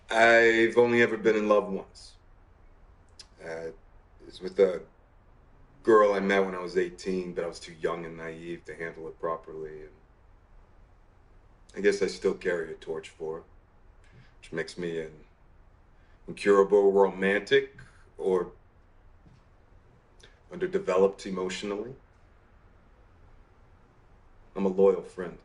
I've only ever been in love once. It was with a girl I met when I was 18, but I was too young and naive to handle it properly. And I guess I still carry a torch for her, which makes me an incurable romantic or underdeveloped emotionally. I'm a loyal friend.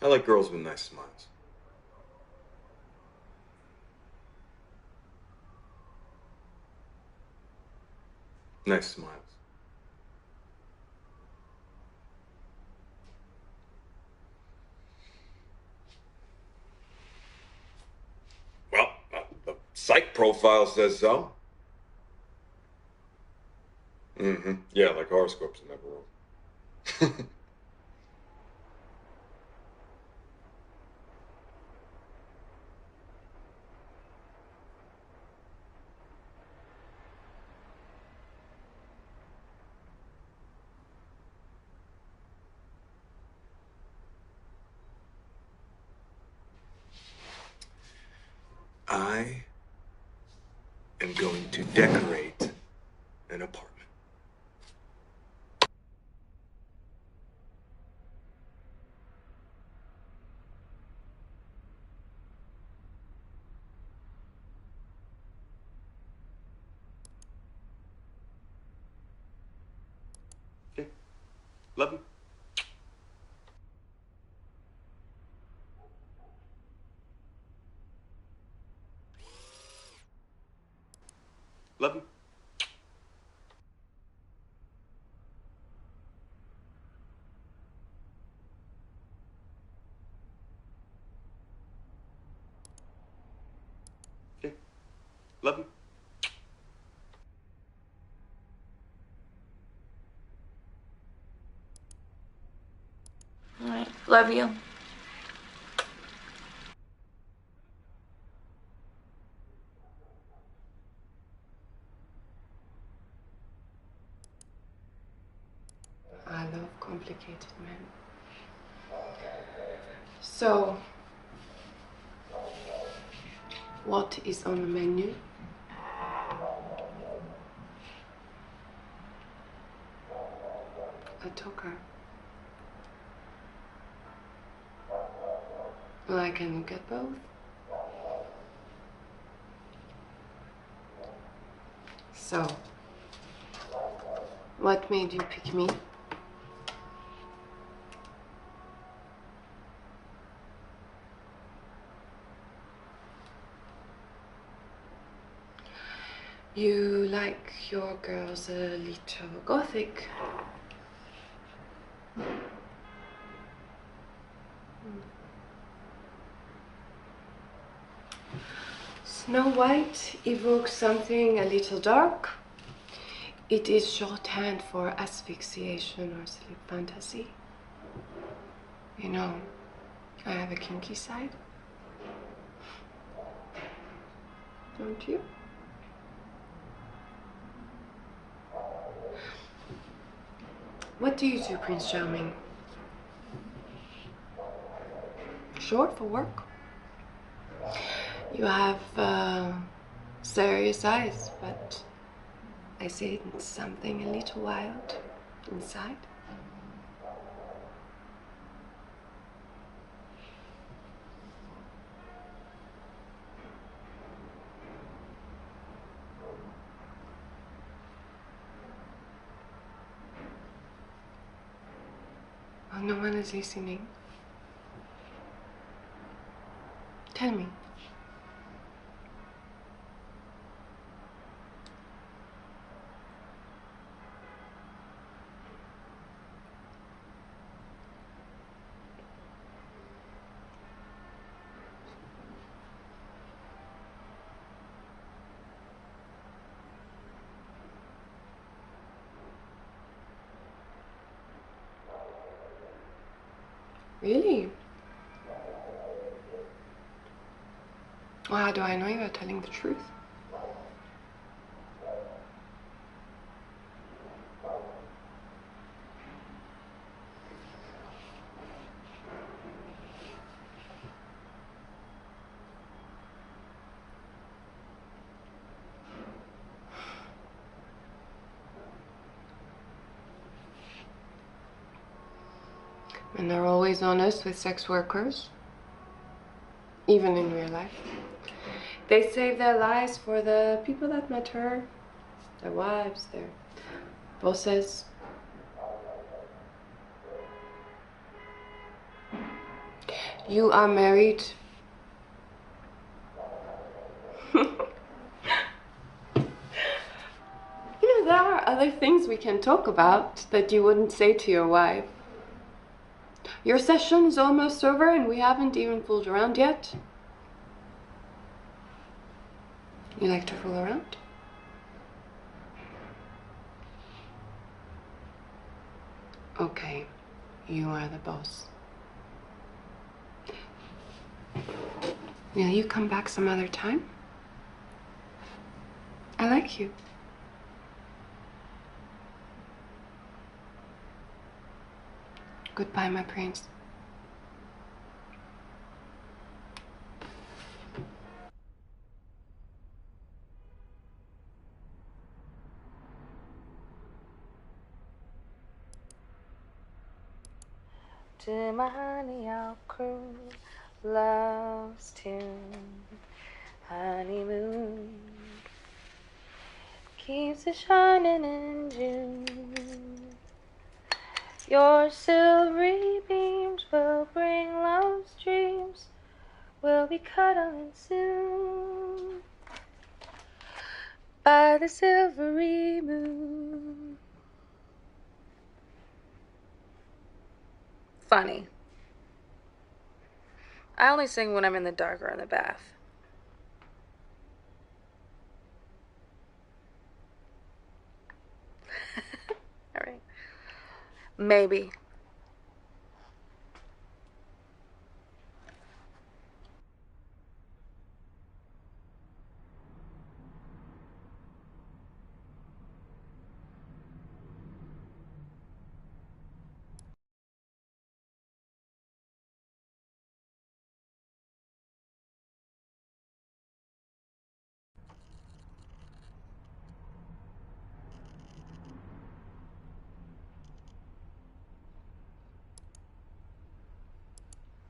I like girls with nice smiles. Nice smiles. Well, the psych profile says so. Mm-hmm. Yeah, like horoscopes in that world. I am going to decorate an apartment. Okay. Love you. Love you. Okay. Love you. All right. Love you. I love complicated men. So, what is on the menu? A talker. Well, I can get both. So, what made you pick me? You like your girls a little gothic. Snow White evokes something a little dark. It is shorthand for asphyxiation or sleep fantasy. You know, I have a kinky side. Don't you? What do you do, Prince Charming? Short for work? You have serious eyes, but I see something a little wild inside. Oh, no one is listening. Tell me. Really? Well, how do I know you are telling the truth? And they're always honest with sex workers, even in real life. They save their lives for the people that matter, their wives, their bosses. You are married. You know, there are other things we can talk about that you wouldn't say to your wife. Your session is almost over and we haven't even fooled around yet. You like to fool around? Okay, you are the boss. Will you come back some other time? I like you. Goodbye, my prince. To my honey, I'll croon love's tune. Honeymoon keeps it shining in June. Your silvery beams will bring love's dreams. We'll be cuddling soon by the silvery moon. Funny. I only sing when I'm in the dark or in the bath. All right. Maybe.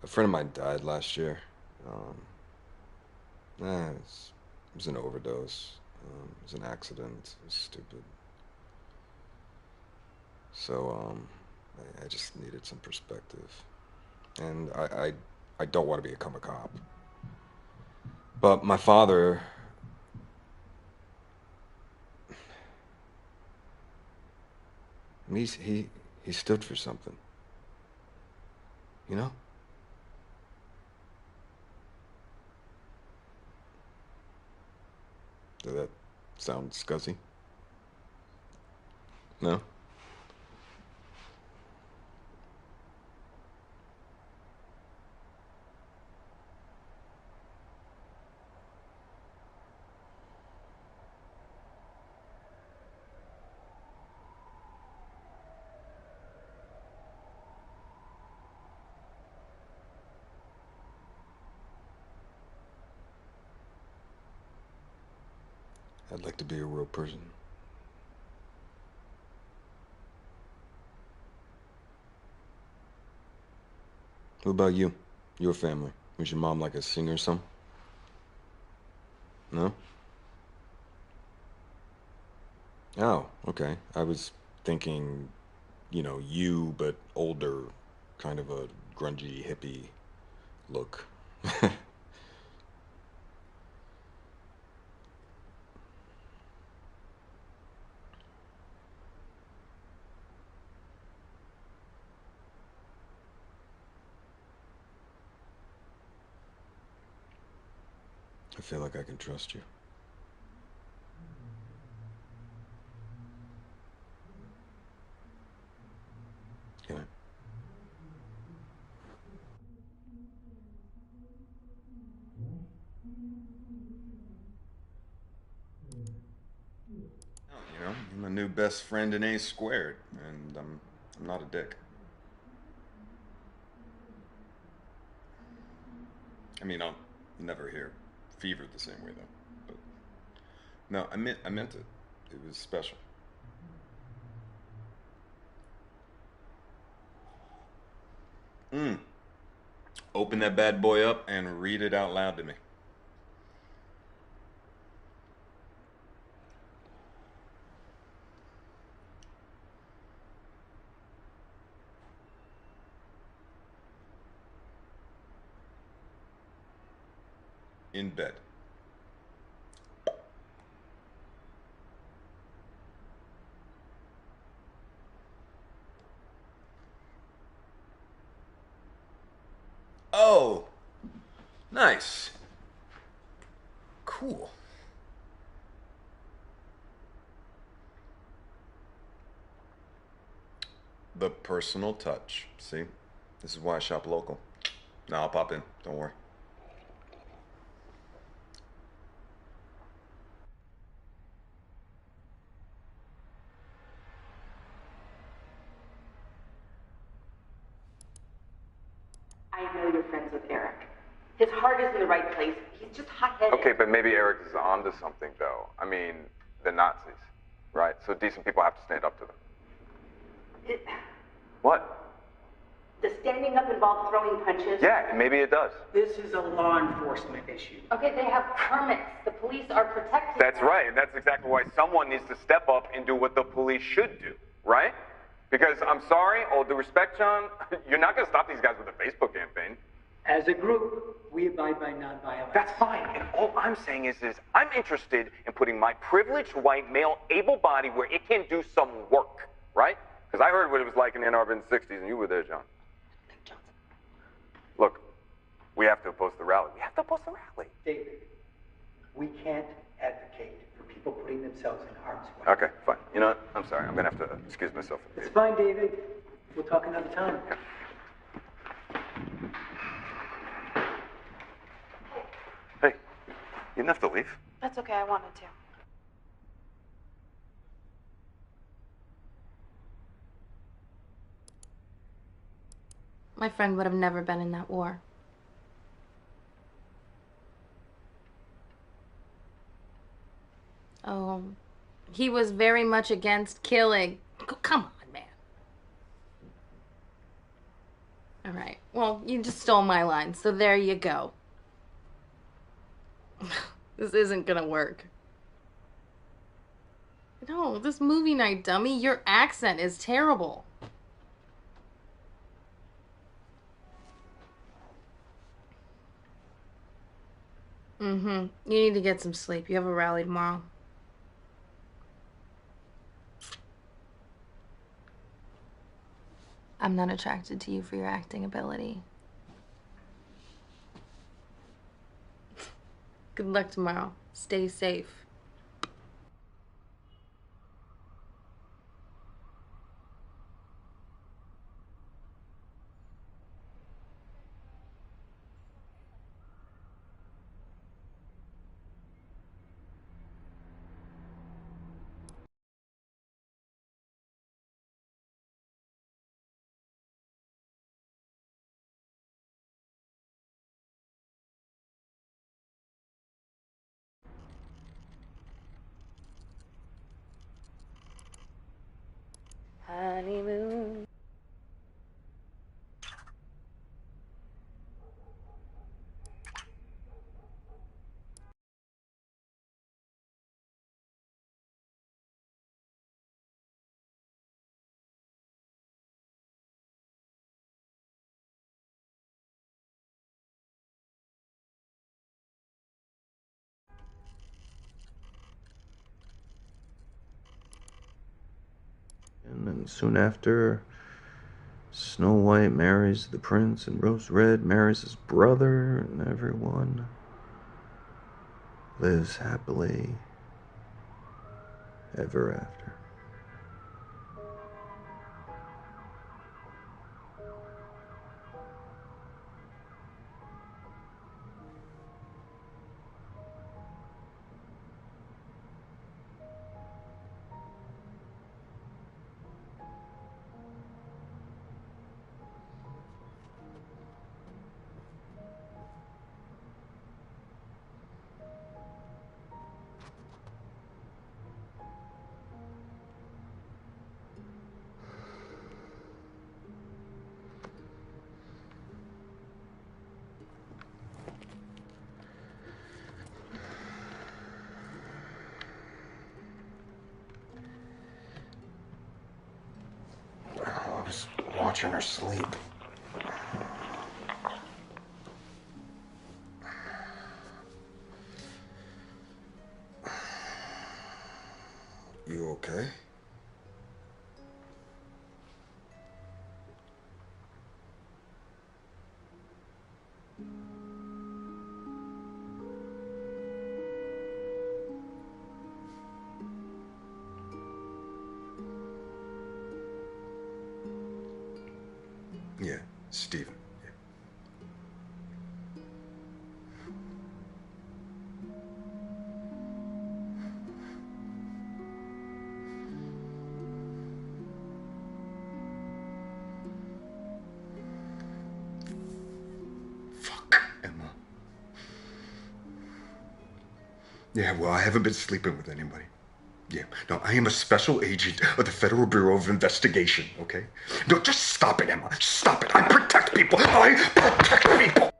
A friend of mine died last year. It was an overdose. It was an accident. It was stupid. So, I just needed some perspective. And I don't want to become a cop. But my father, he stood for something. You know? Does that sound scuzzy? No? I'd like to be a real person. What about you? Your family? Was your mom like a singer or something? No? Oh, okay. I was thinking, you, but older, kind of a grungy hippie look. I feel like I can trust you. Can I? You're my new best friend in A squared, and I'm not a dick. I mean, I'll never hear fever the same way though. But no, I meant it. It was special. open that bad boy up and read it out loud to me. In bed. Oh, nice. Cool. The personal touch. See? This is why I shop local. Now I'll pop in. Don't worry. I know you're friends with Eric. His heart is in the right place. He's just hot-headed. Okay, but maybe Eric is onto something, though. I mean, the Nazis, right? So decent people have to stand up to them. What? Does standing up involve throwing punches? Yeah, maybe it does. This is a law enforcement issue. Okay, they have permits. The police are protecting That's them. right, and that's exactly why someone needs to step up and do what the police should do, right? Because I'm sorry, all due respect, John, you're not going to stop these guys with a Facebook campaign. As a group, we abide by nonviolence. That's fine, and all I'm saying is I'm interested in putting my privileged white male able body where it can do some work, right? Because I heard what it was like in Ann Arbor in the 60s, and you were there, John. Look, we have to oppose the rally. We have to oppose the rally. David, we can't advocate for people putting themselves in harm's way. Okay, fine. You know what? I'm sorry. I'm going to have to excuse myself. It's fine, David. We'll talk another time. Hey, you didn't have to leave. That's okay, I wanted to. My friend would have never been in that war. Oh, he was very much against killing. Come on, man. All right. Well, you just stole my line, so there you go. This isn't gonna work. No, this movie night, dummy. Your accent is terrible. You need to get some sleep. You have a rally tomorrow. I'm not attracted to you for your acting ability. Good luck tomorrow. Stay safe. Honeymoon. And then soon after, Snow White marries the prince, and Rose Red marries his brother, and everyone lives happily ever after. watching her sleep. You okay? Yeah, Stephen. Yeah. Fuck, Emma. Yeah, well, I haven't been sleeping with anybody. Yeah, no, I am a special agent of the Federal Bureau of Investigation, okay? No, just stop it, Emma. Stop it. I protect people. I protect people.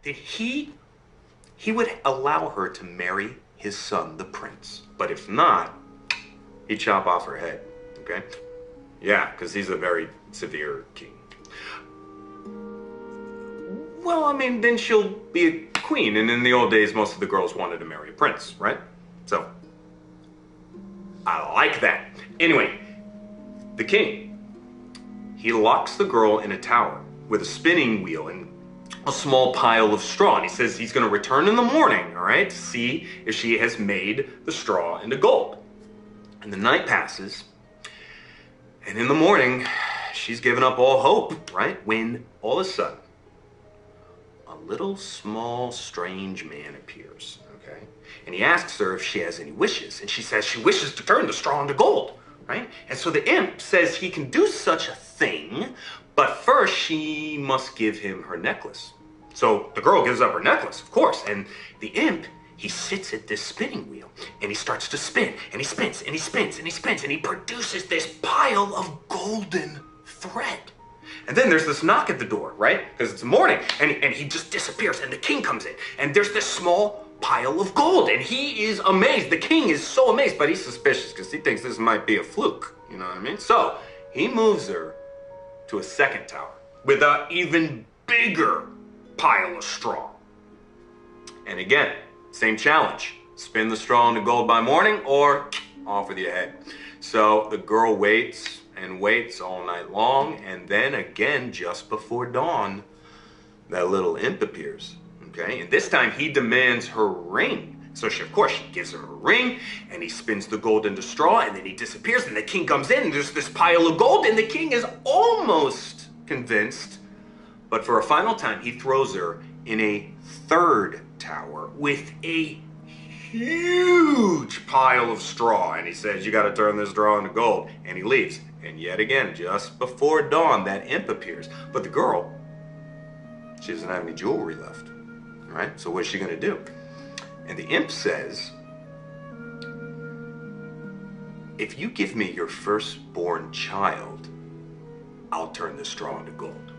He would allow her to marry his son, the prince. But if not, he'd chop off her head, okay? Yeah, because he's a very severe king. Well, I mean, then she'll be a queen, and in the old days, most of the girls wanted to marry a prince, right? So, I like that. Anyway, the king, he locks the girl in a tower with a spinning wheel and a small pile of straw, and he says he's going to return in the morning, all right, to see if she has made the straw into gold. And the night passes, and in the morning, she's given up all hope, right? When all of a sudden, a little small strange man appears, okay? And he asks her if she has any wishes, and she says she wishes to turn the straw into gold, right? And so the imp says he can do such a thing, but first she must give him her necklace. So the girl gives up her necklace, of course, and the imp, he sits at this spinning wheel, and he starts to spin, and he spins, and he spins, and he spins, and he produces this pile of golden thread. And then there's this knock at the door, right? Because it's morning, and he just disappears, and the king comes in, and there's this small pile of gold, and he is amazed. The king is so amazed, but he's suspicious because he thinks this might be a fluke, you know what I mean? So he moves her to a second tower with an even bigger pile of straw. And again, same challenge. Spin the straw into gold by morning or off with your head. So the girl waits and waits all night long, and then again, just before dawn, that little imp appears, okay? And this time he demands her ring. So she, of course, she gives him her ring, and he spins the gold into straw, and then he disappears, and the king comes in, and there's this pile of gold, and the king is almost convinced, but for a final time, he throws her in a third tower with a huge pile of straw, and he says, you gotta turn this straw into gold, and he leaves. And yet again, just before dawn, that imp appears. But the girl, she doesn't have any jewelry left, right? So what's she gonna do? And the imp says, if you give me your firstborn child, I'll turn this straw into gold.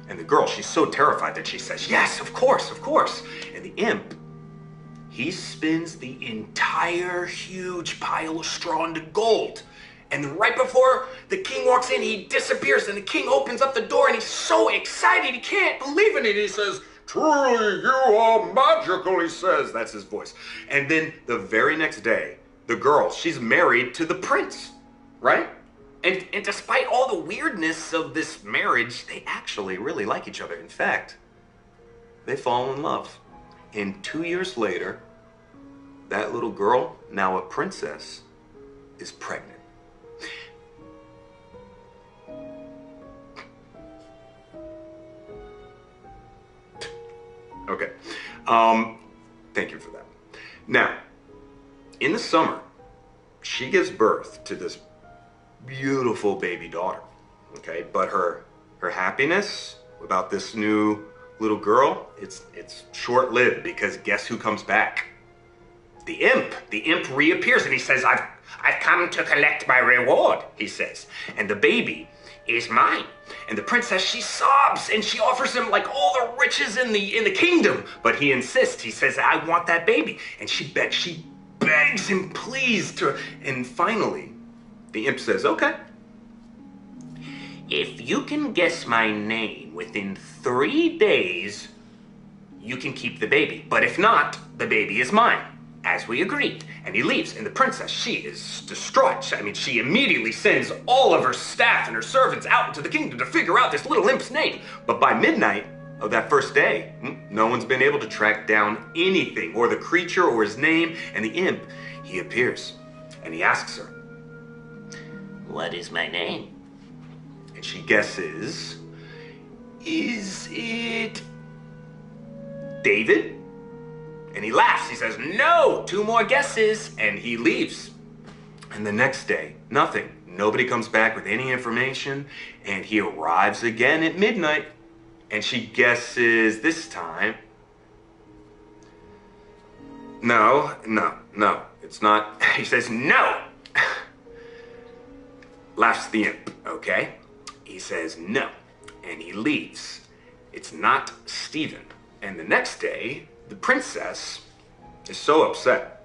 And the girl, she's so terrified that she says, yes, of course, of course. And the imp, he spins the entire huge pile of straw into gold. And then right before the king walks in, he disappears, and the king opens up the door, and he's so excited, he can't believe it. And he says, truly, you are magical, he says. That's his voice. And then the very next day, the girl, she's married to the prince, right? And despite all the weirdness of this marriage, they actually really like each other. In fact, they fall in love. And 2 years later, that little girl, now a princess, is pregnant. Okay. Thank you for that. Now, in the summer, she gives birth to this beautiful baby daughter, okay? But her happiness about this new little girl, it's short-lived, because guess who comes back? The imp. The imp reappears, and he says, I've come to collect my reward, he says. And the baby is mine. And the princess, she sobs, and she offers him like all the riches in the kingdom. But he insists. He says, I want that baby. And she begs, she begs and pleads to, and finally, the imp says, okay, if you can guess my name within 3 days, you can keep the baby. But if not, the baby is mine, as we agreed. And he leaves, and the princess, she is distraught. I mean, she immediately sends all of her staff and her servants out into the kingdom to figure out this little imp's name. But by midnight of that first day, no one's been able to track down anything, or the creature, or his name. And the imp, he appears, and he asks her, what is my name? And she guesses, is it David? And he laughs. He says, no, 2 more guesses. And he leaves. And the next day, nothing. Nobody comes back with any information. And he arrives again at midnight. And she guesses this time, no, it's not. He says, no. Laughs the imp, okay? He says no, and he leaves. It's not Stephen. And the next day, the princess is so upset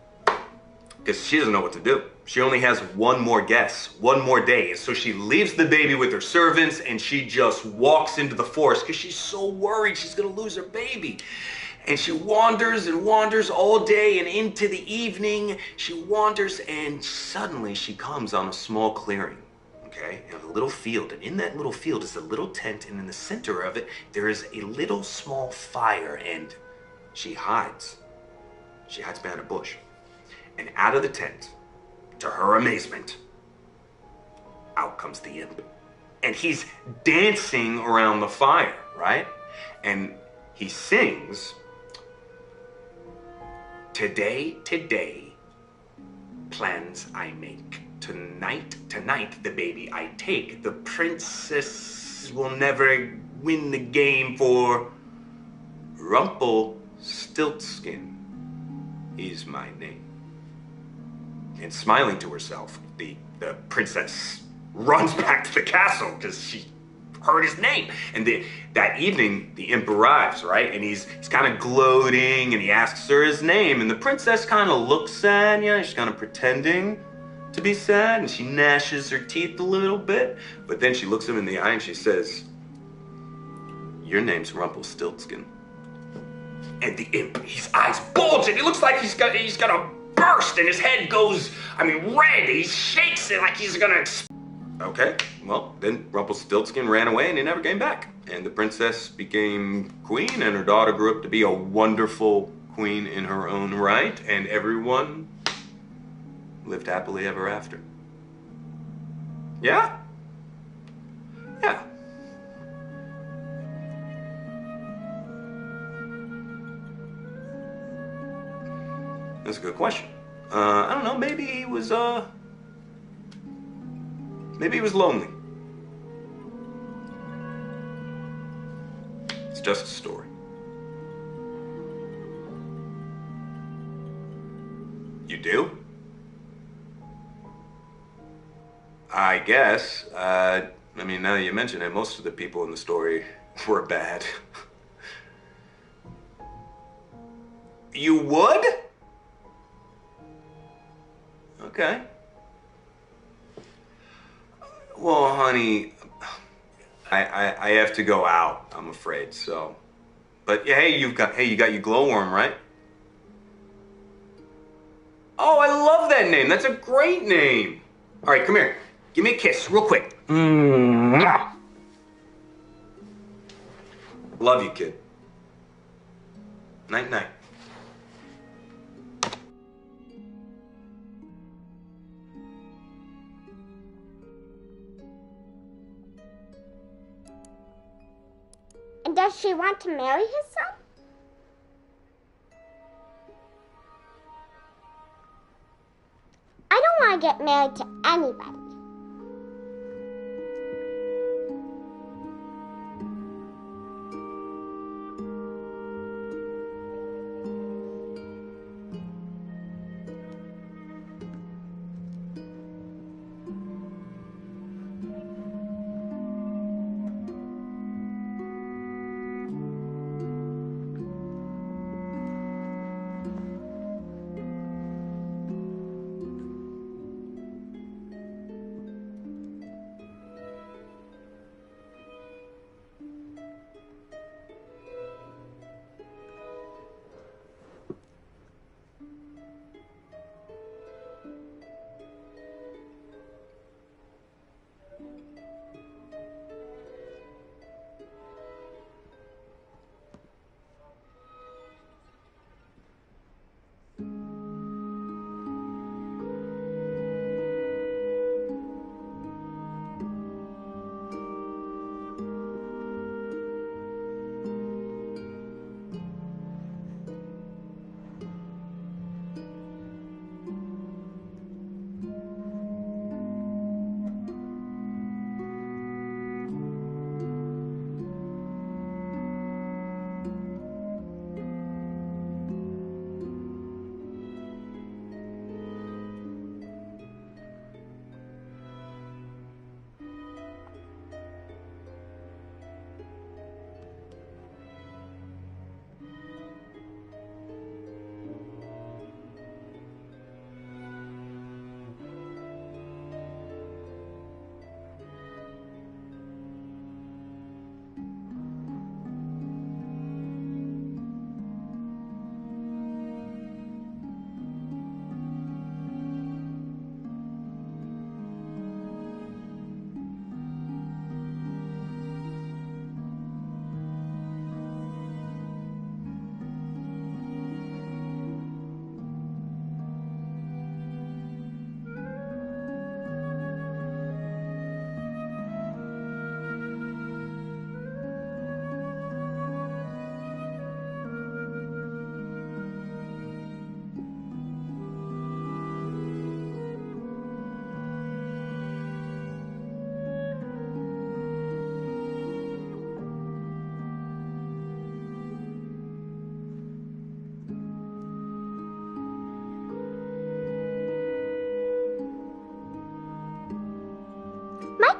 because she doesn't know what to do. She only has 1 more guess, 1 more day. And so she leaves the baby with her servants and she just walks into the forest because she's so worried she's gonna lose her baby. And she wanders and wanders all day, and into the evening, she wanders, and suddenly she comes on a small clearing. Okay, and a little field, and in that little field is a little tent, and in the center of it, there is a little small fire, and she hides. She hides behind a bush. And out of the tent, to her amazement, out comes the imp. And he's dancing around the fire, right? And he sings, today, plans I make. Tonight, the baby I take. The princess will never win the game, for Rumpelstiltskin is my name. And smiling to herself, the princess runs back to the castle because she heard his name. And that evening, the imp arrives, right? And he's kind of gloating, and he asks her his name. And the princess kind of looks sad, she's kind of pretending to be sad, and she gnashes her teeth a little bit, but then she looks him in the eye and she says, your name's Rumpelstiltskin. And the imp, his eyes bulge, and it looks like he's gonna burst, and his head goes, red. He shakes it like he's gonna Okay, well, then Rumpelstiltskin ran away and he never came back. And the princess became queen, and her daughter grew up to be a wonderful queen in her own right, and everyone lived happily ever after. Yeah? Yeah. That's a good question. I don't know, maybe he was lonely. It's just a story. You do? I guess. Now that you mention it, most of the people in the story were bad. You would? Okay. Well, honey, I have to go out, I'm afraid, so. But yeah, you got your glowworm, right? Oh, I love that name. That's a great name. All right, come here. Give me a kiss, real quick. Mwah. Love you, kid. Night, night. And does she want to marry his son? I don't want to get married to anybody.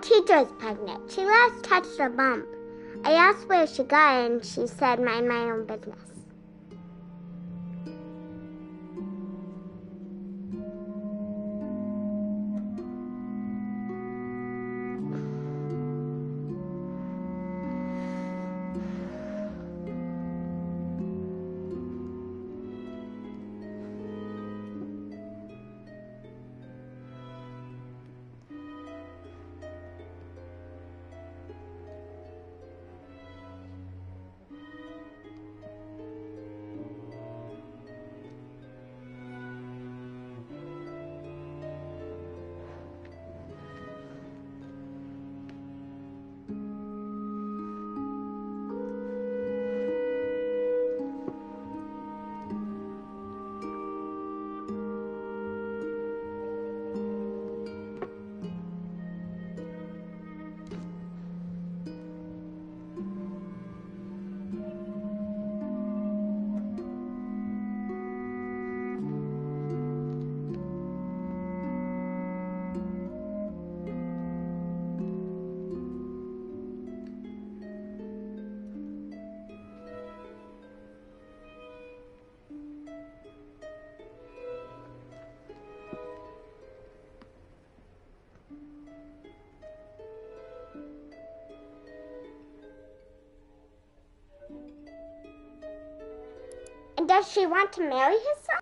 teacher is pregnant. She last touched her bump. I asked where she got it, and she said, mind my own business. And does she want to marry his son?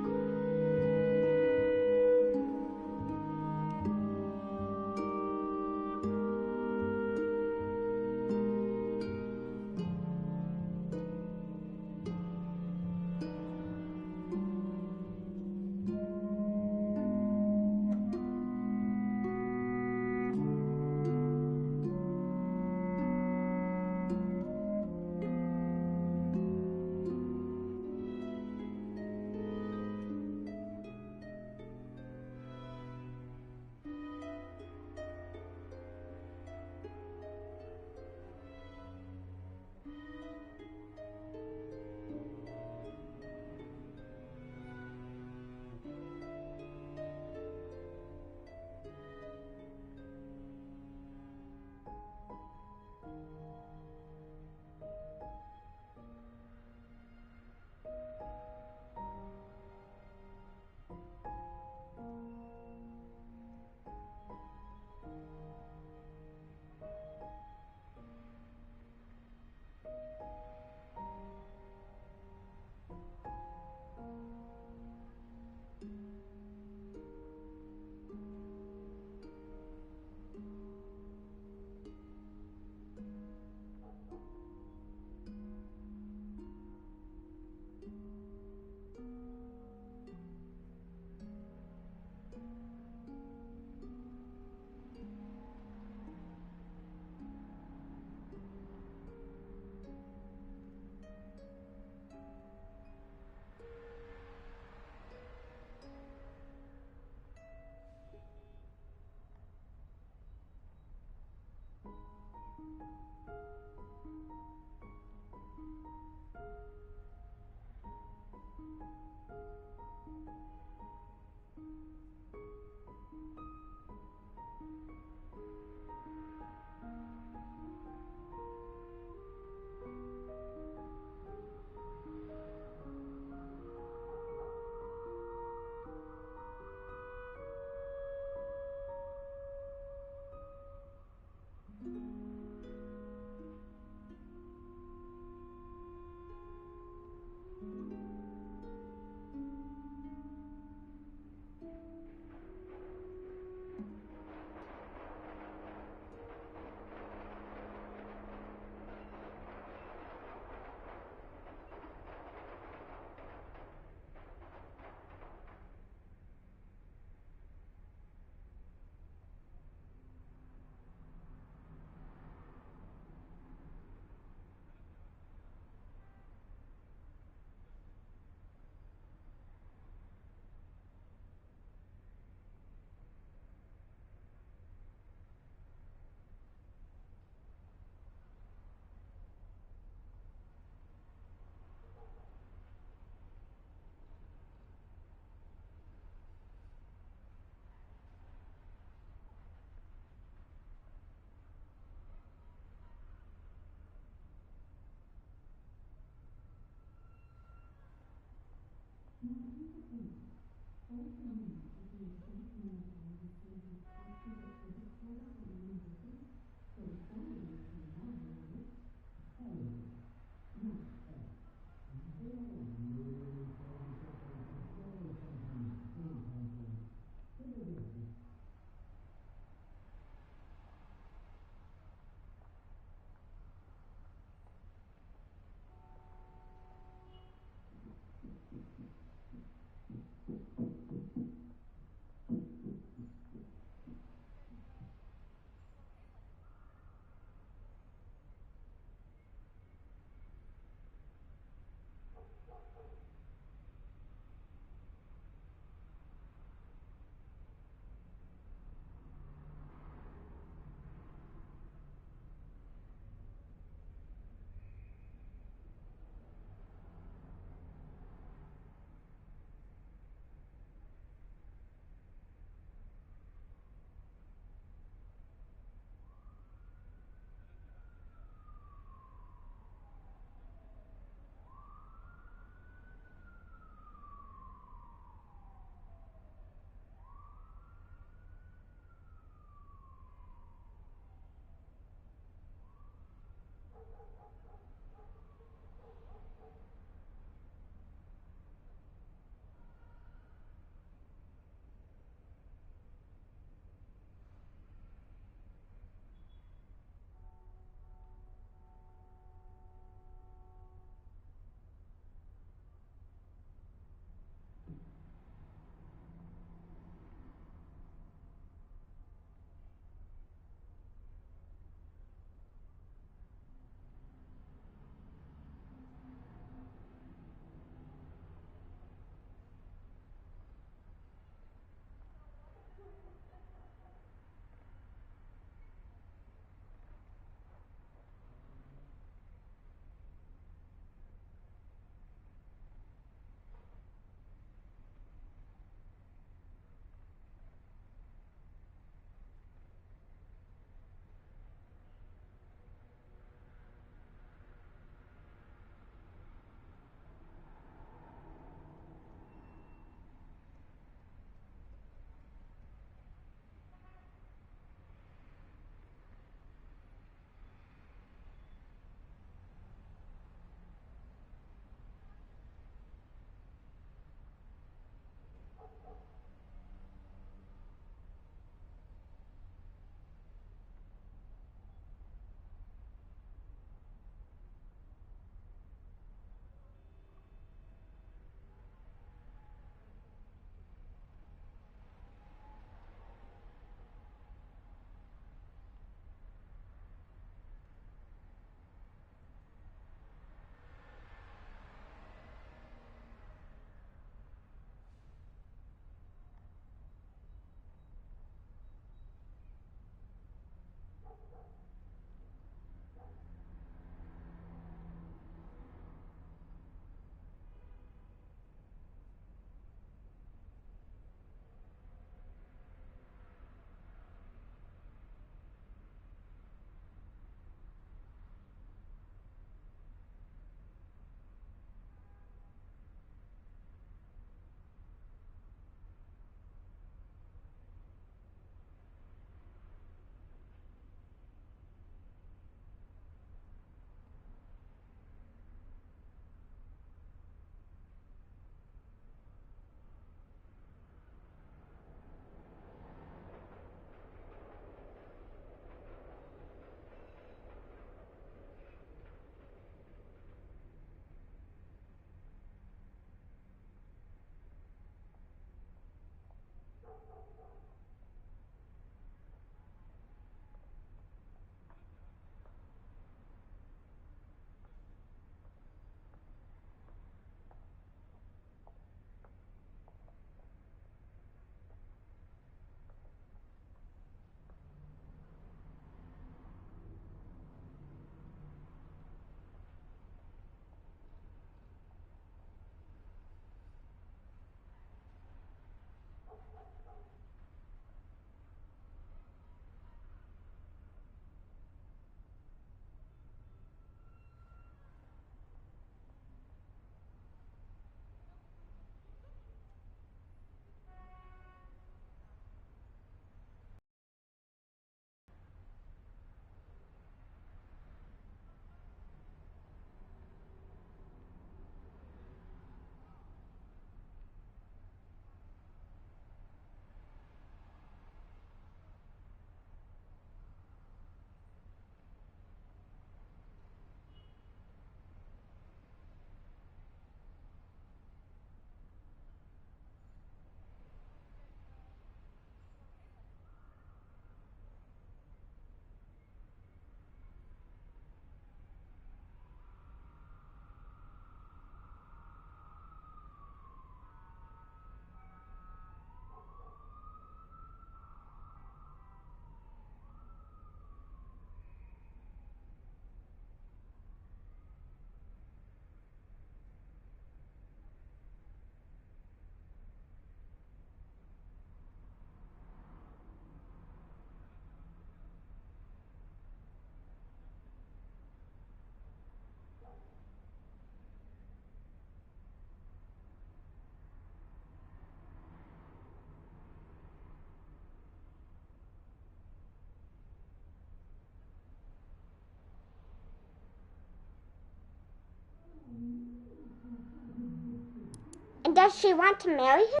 does she want to marry him?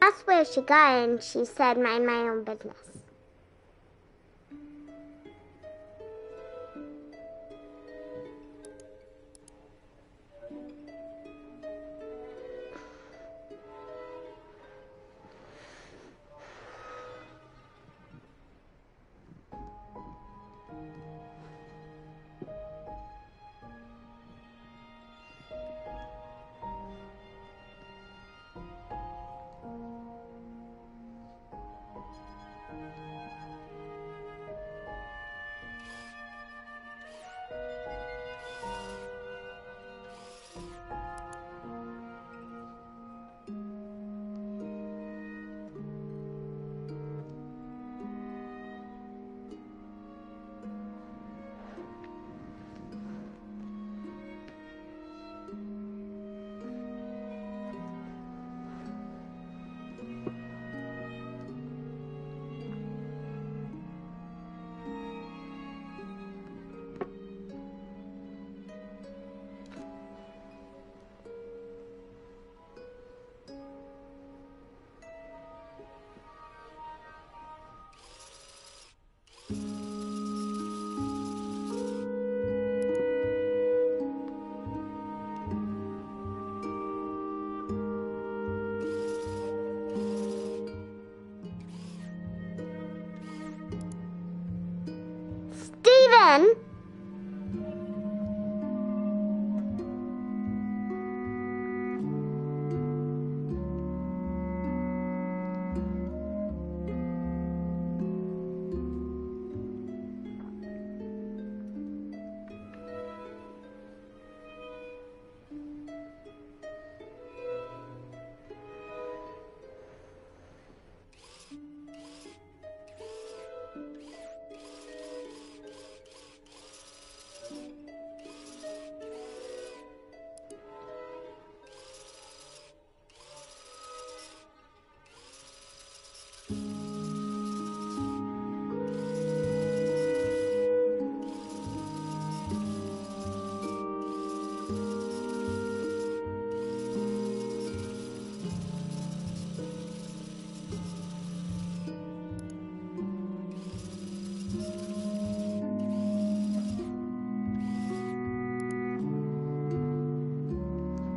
That's where she got it, and she said, mind my own business. Steven!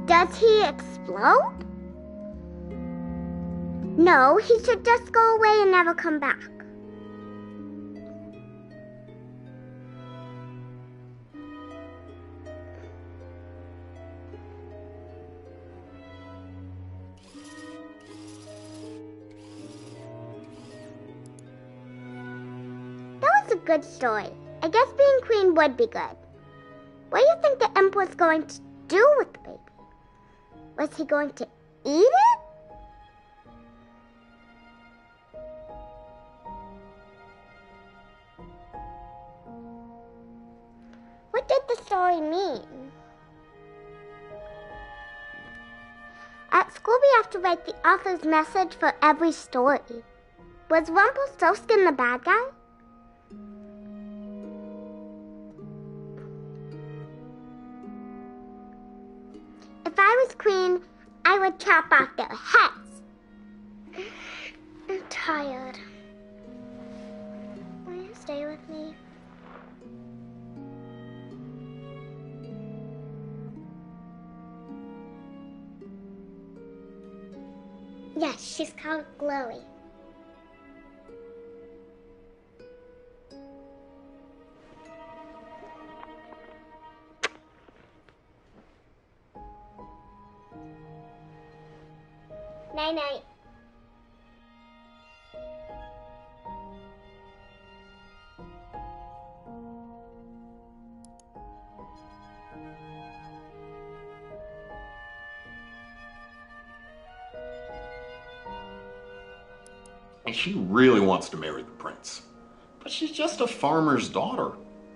Does he explode? No, he should just go away and never come back. That was a good story. I guess being queen would be good. What do you think the emperor's going to do with the baby? Was he going to eat it? What did the story mean? At school we have to write the author's message for every story. Was Rumpelstiltskin the bad guy? If I was queen, I would chop off their heads. I'm tired. Will you stay with me? Yes, she's called Glowy. Night-night. And she really wants to marry the prince. But she's just a farmer's daughter.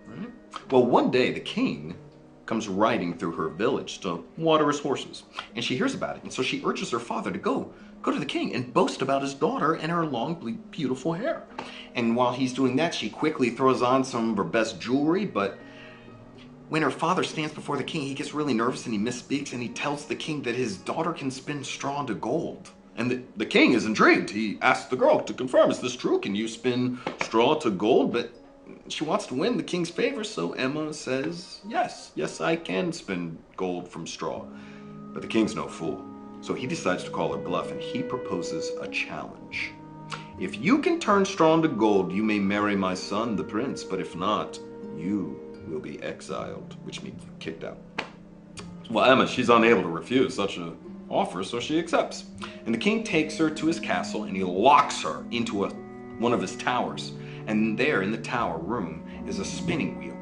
Right? Well, one day the king comes riding through her village to water his horses. And she hears about it. And so she urges her father to go to the king and boast about his daughter and her long, beautiful hair. And while he's doing that, she quickly throws on some of her best jewelry. But when her father stands before the king, he gets really nervous and he misspeaks. And he tells the king that his daughter can spin straw into gold. And the king is intrigued. He asks the girl to confirm, is this true? Can you spin straw to gold? But she wants to win the king's favor, so Emma says, yes, I can spin gold from straw. But the king's no fool. So he decides to call her bluff, and he proposes a challenge. If you can turn straw into gold, you may marry my son, the prince. But if not, you will be exiled, which means kicked out. Well, Emma, she's unable to refuse such an offer, so she accepts. And the king takes her to his castle and he locks her into one of his towers. And there in the tower room is a spinning wheel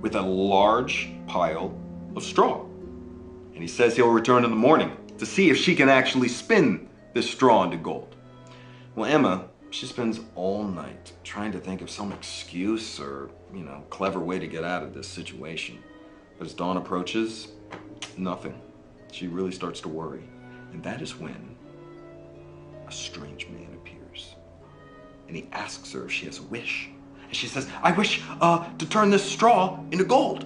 with a large pile of straw. And he says he'll return in the morning to see if she can actually spin this straw into gold. Well, Emma, she spends all night trying to think of some excuse or, clever way to get out of this situation. But as dawn approaches, nothing. She really starts to worry. And that is when a strange man appears. And he asks her if she has a wish. And she says, I wish to turn this straw into gold.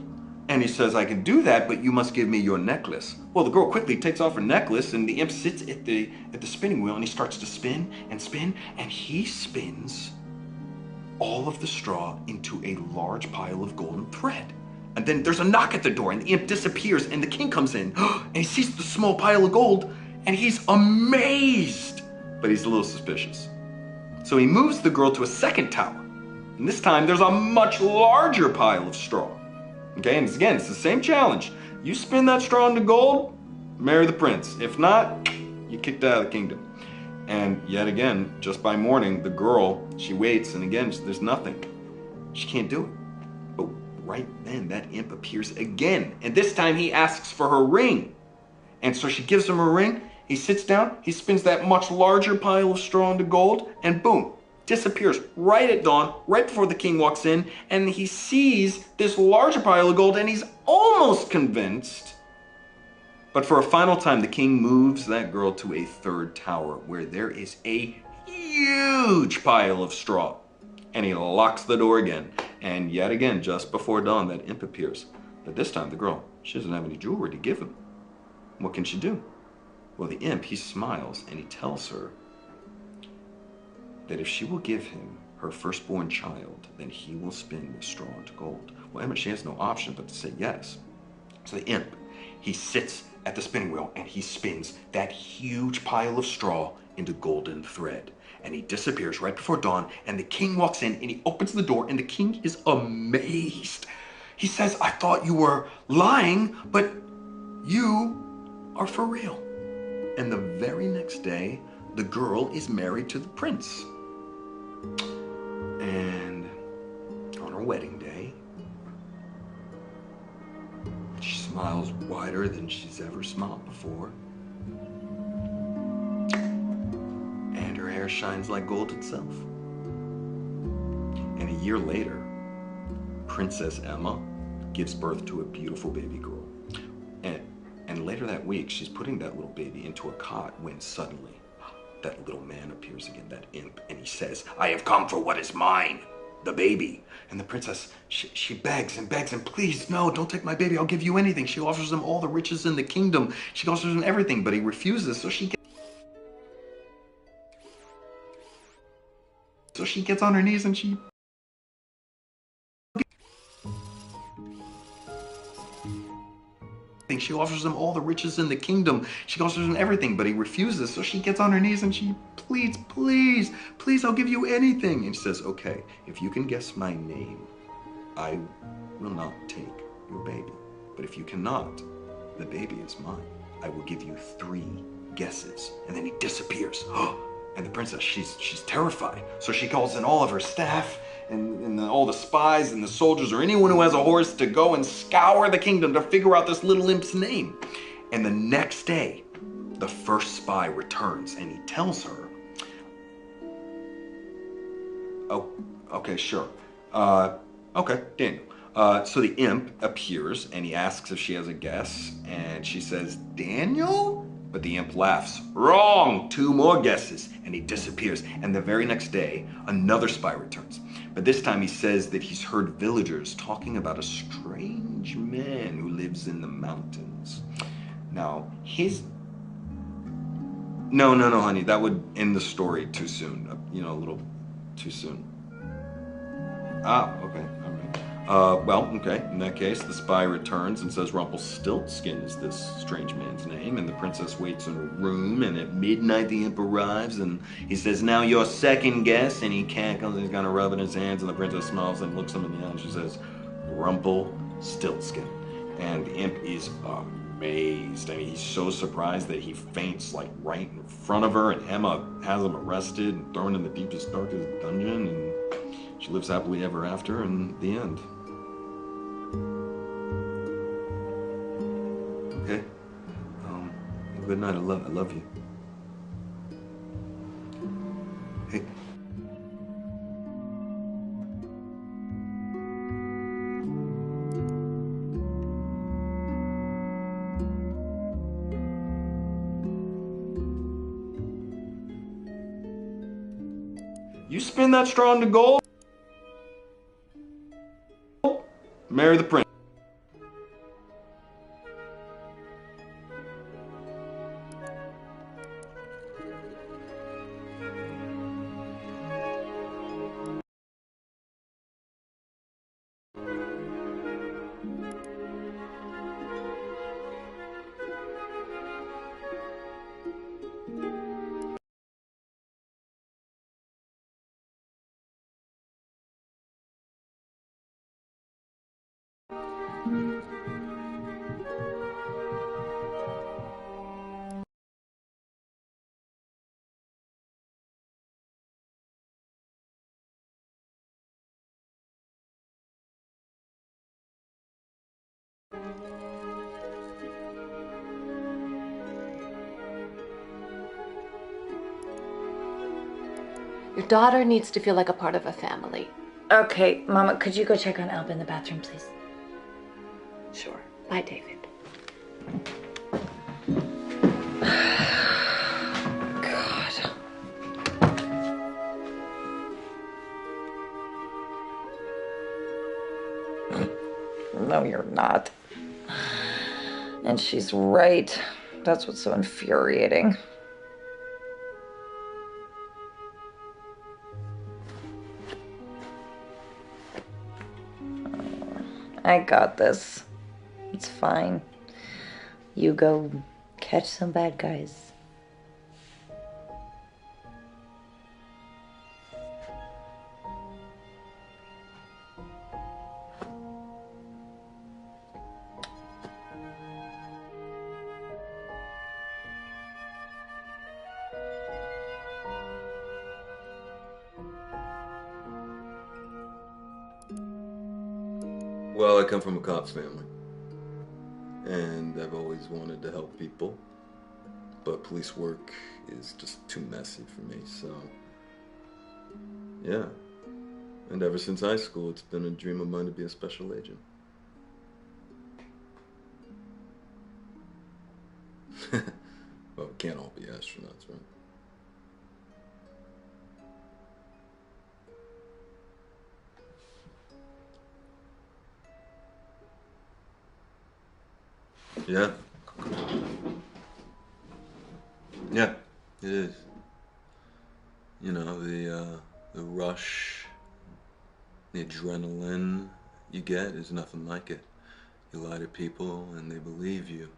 And he says, I can do that, but you must give me your necklace. Well, the girl quickly takes off her necklace, and the imp sits at the spinning wheel, and he starts to spin, and he spins all of the straw into a large pile of golden thread. And then there's a knock at the door, and the imp disappears, and the king comes in, and he sees the small pile of gold, and he's amazed, but he's a little suspicious. So he moves the girl to a second tower, and this time there's a much larger pile of straw. Okay, and again, it's the same challenge. You spin that straw into gold, marry the prince. If not, you're kicked out of the kingdom. And yet again, just by morning, the girl, she waits, and again, there's nothing. She can't do it. But right then, that imp appears again, and this time he asks for her ring. And so she gives him her ring, he sits down, he spins that much larger pile of straw into gold, and boom, disappears right at dawn, right before the king walks in, and he sees this larger pile of gold, and he's almost convinced. But for a final time, the king moves that girl to a third tower where there is a huge pile of straw. And he locks the door again. And yet again, just before dawn, that imp appears. But this time, the girl, she doesn't have any jewelry to give him. What can she do? Well, the imp, he smiles, and he tells her that if she will give him her firstborn child, then he will spin the straw into gold. Well, Emma, she has no option but to say yes. So the imp, he sits at the spinning wheel, and he spins that huge pile of straw into golden thread. And he disappears right before dawn, and the king walks in, and he opens the door, and the king is amazed. He says, I thought you were lying, but you are for real. And the very next day, the girl is married to the prince. And on her wedding day, she smiles wider than she's ever smiled before. And her hair shines like gold itself. And a year later, Princess Emma gives birth to a beautiful baby girl. And later that week, she's putting that little baby into a cot when suddenly that little man appears again, that imp, and he says, I have come for what is mine, the baby. And the princess, she begs and begs, and please, no, don't take my baby, I'll give you anything. She offers him all the riches in the kingdom. She offers him everything, but he refuses, so she gets on her knees and she offers him all the riches in the kingdom. She offers him everything, but he refuses. So she gets on her knees and she pleads, please, please, I'll give you anything. And she says, okay, if you can guess my name, I will not take your baby. But if you cannot, the baby is mine. I will give you 3 guesses, and then he disappears. And the princess, she's terrified. So she calls in all of her staff and all the spies and the soldiers or anyone who has a horse to go and scour the kingdom to figure out this little imp's name. And the next day, the first spy returns and he tells her, oh, okay, sure. Okay, Daniel. So the imp appears and he asks if she has a guess, and she says, Daniel? But the imp laughs, wrong, 2 more guesses, and he disappears. And the very next day, another spy returns. But this time he says that he's heard villagers talking about a strange man who lives in the mountains. Now, No, honey, that would end the story too soon. A little too soon. Ah, okay, all right. Well, okay, in that case, the spy returns and says Rumpelstiltskin is this strange man's name, and the princess waits in her room, and at midnight the imp arrives, and he says, now your second guess, and he cackles, and he's gonna rub it in his hands, and the princess smiles and looks him in the eye, and she says, Rumpelstiltskin. And the imp is amazed. I mean, he's so surprised that he faints, like, right in front of her, and Emma has him arrested and thrown in the deepest, darkest dungeon, and she lives happily ever after, and the end. Okay. Good night. I love you. Hey. You spin that straw into gold, marry the prince. Your daughter needs to feel like a part of a family. Okay, Mama, could you go check on Alba in the bathroom, please? Sure. Bye, David. God. No, you're not. And she's right. That's what's so infuriating. I got this. It's fine. You go catch some bad guys. Well, I come from a cop's family, and I've always wanted to help people, but police work is just too messy for me, so yeah. And ever since high school, it's been a dream of mine to be a special agent. Well, we can't all be astronauts, right? Yeah. Yeah, it is. You know, the rush, the adrenaline you get is nothing like it. You lie to people and they believe you.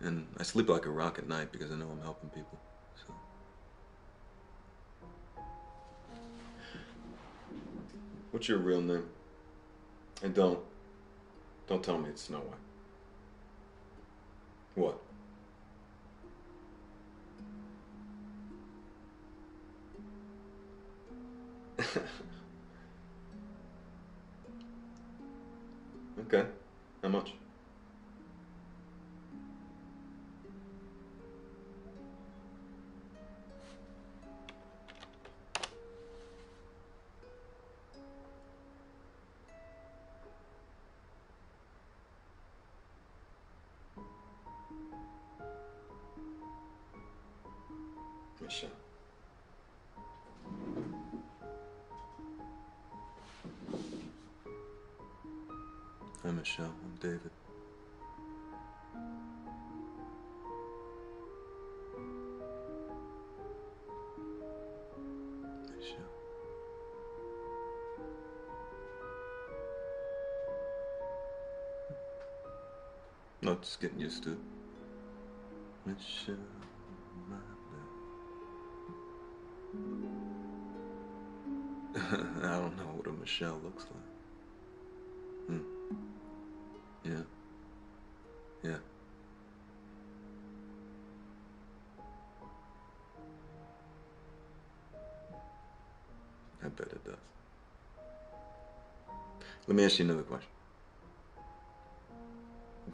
And I sleep like a rock at night because I know I'm helping people. So. What's your real name? And don't tell me it's Snow White. What? Okay. How much? Michelle. Hi, Michelle. I'm David. Michelle. No, just getting used to it. Michelle, my love. I don't know what a Michelle looks like. Yeah. Yeah. I bet it does. Let me ask you another question.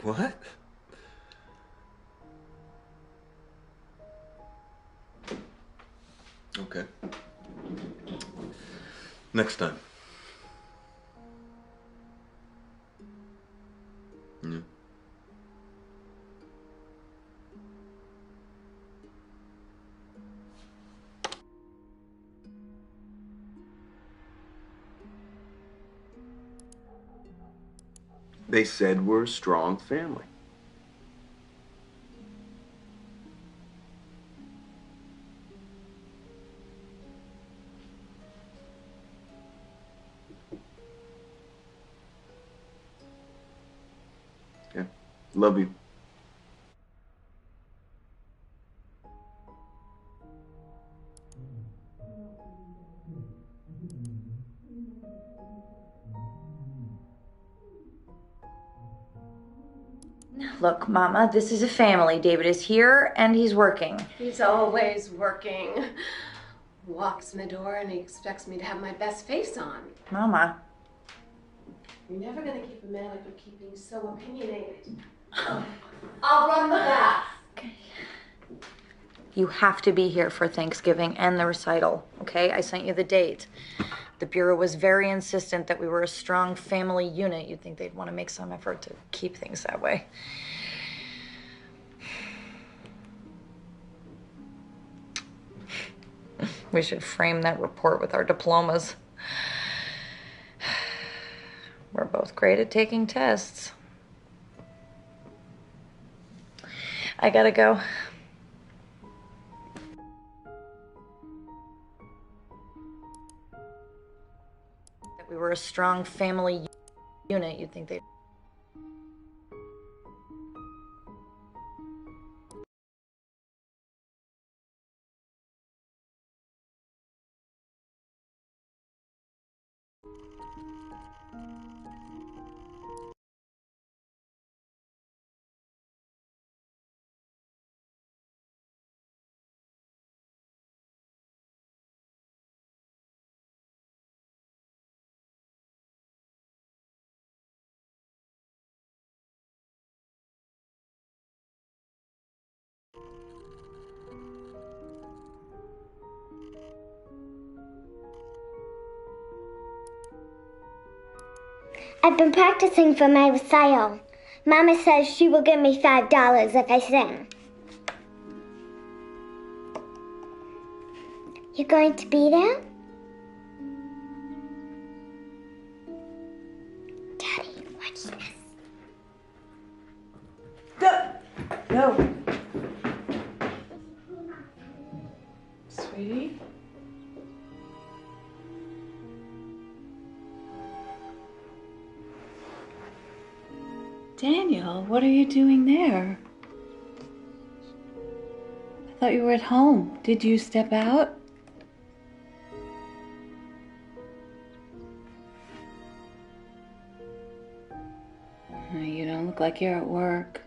What? Okay. Next time. Yeah. They said we're a strong family. Yeah. Love you. Look, Mama, this is a family. David is here and he's working. He's always working. Walks in the door and he expects me to have my best face on. Mama. You're never gonna keep a man like you're keeping so opinionated. I'll run the bath. Okay. You have to be here for Thanksgiving and the recital, okay? I sent you the date. The Bureau was very insistent that we were a strong family unit. You'd think they'd want to make some effort to keep things that way. We should frame that report with our diplomas. We're both great at taking tests. I gotta go. That we were a strong family unit, you'd think they'd... I've been practicing for my recital. Mama says she will give me $5 if I sing. You going to be there? Daddy, watch this. No. Sweetie? Daniel, what are you doing there? I thought you were at home. Did you step out? You don't look like you're at work.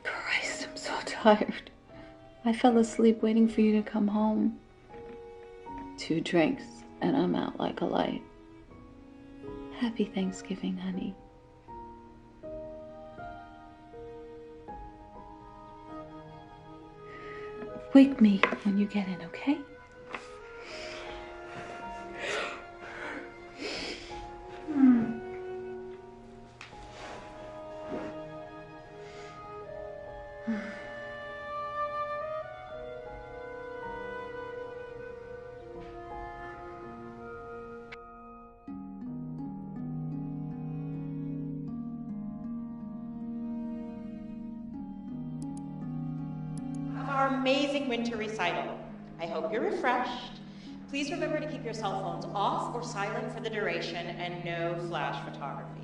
Christ, I'm so tired. I fell asleep waiting for you to come home. 2 drinks, and I'm out like a light. Happy Thanksgiving, honey. Wake me when you get in, okay? Our amazing winter recital. I hope you're refreshed. Please remember to keep your cell phones off or silent for the duration and no flash photography.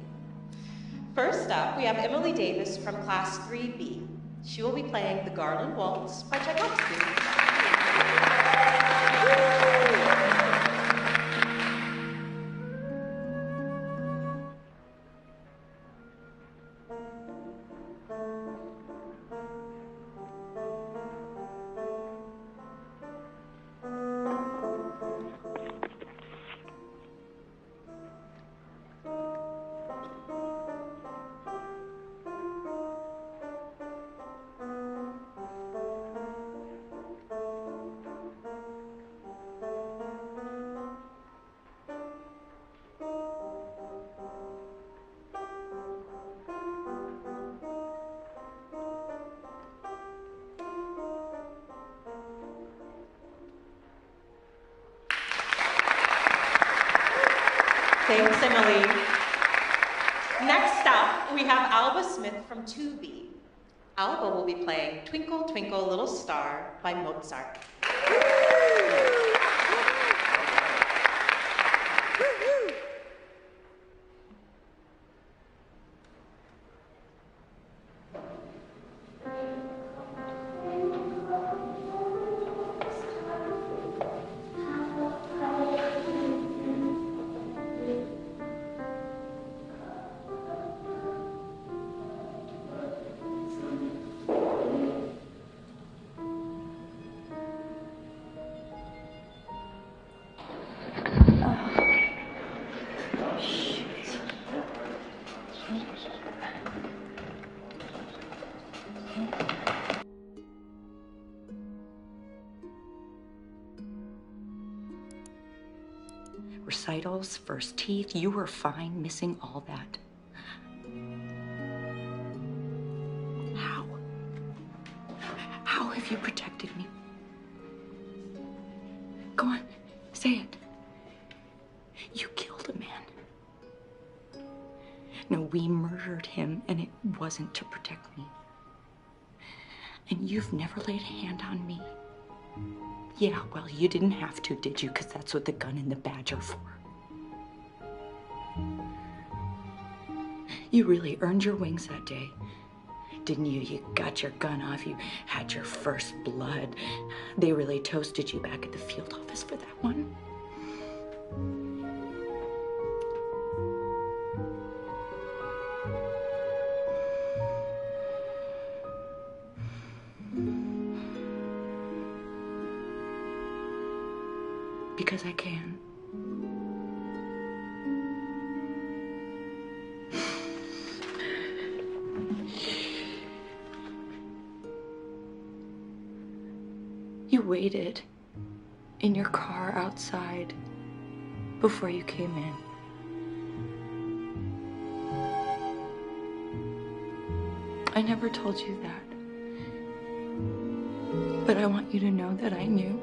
First up, we have Emily Davis from Class 3B. She will be playing the Garland Waltz by Tchaikovsky. Thanks, Emily. Next up, we have Alba Smith from 2B. Alba will be playing Twinkle, Twinkle, Little Star by Mozart. Recitals, first teeth, you were fine missing all that. How? How have you protected me? Go on, say it. You killed a man. No, we murdered him, and it wasn't to protect me. And you've never laid a hand on me. Yeah, well, you didn't have to, did you? Because that's what the gun and the badge are for. You really earned your wings that day, didn't you? You got your gun off, you had your first blood. They really toasted you back at the field office for that one. Because I can. You waited in your car outside before you came in. I never told you that. But I want you to know that I knew.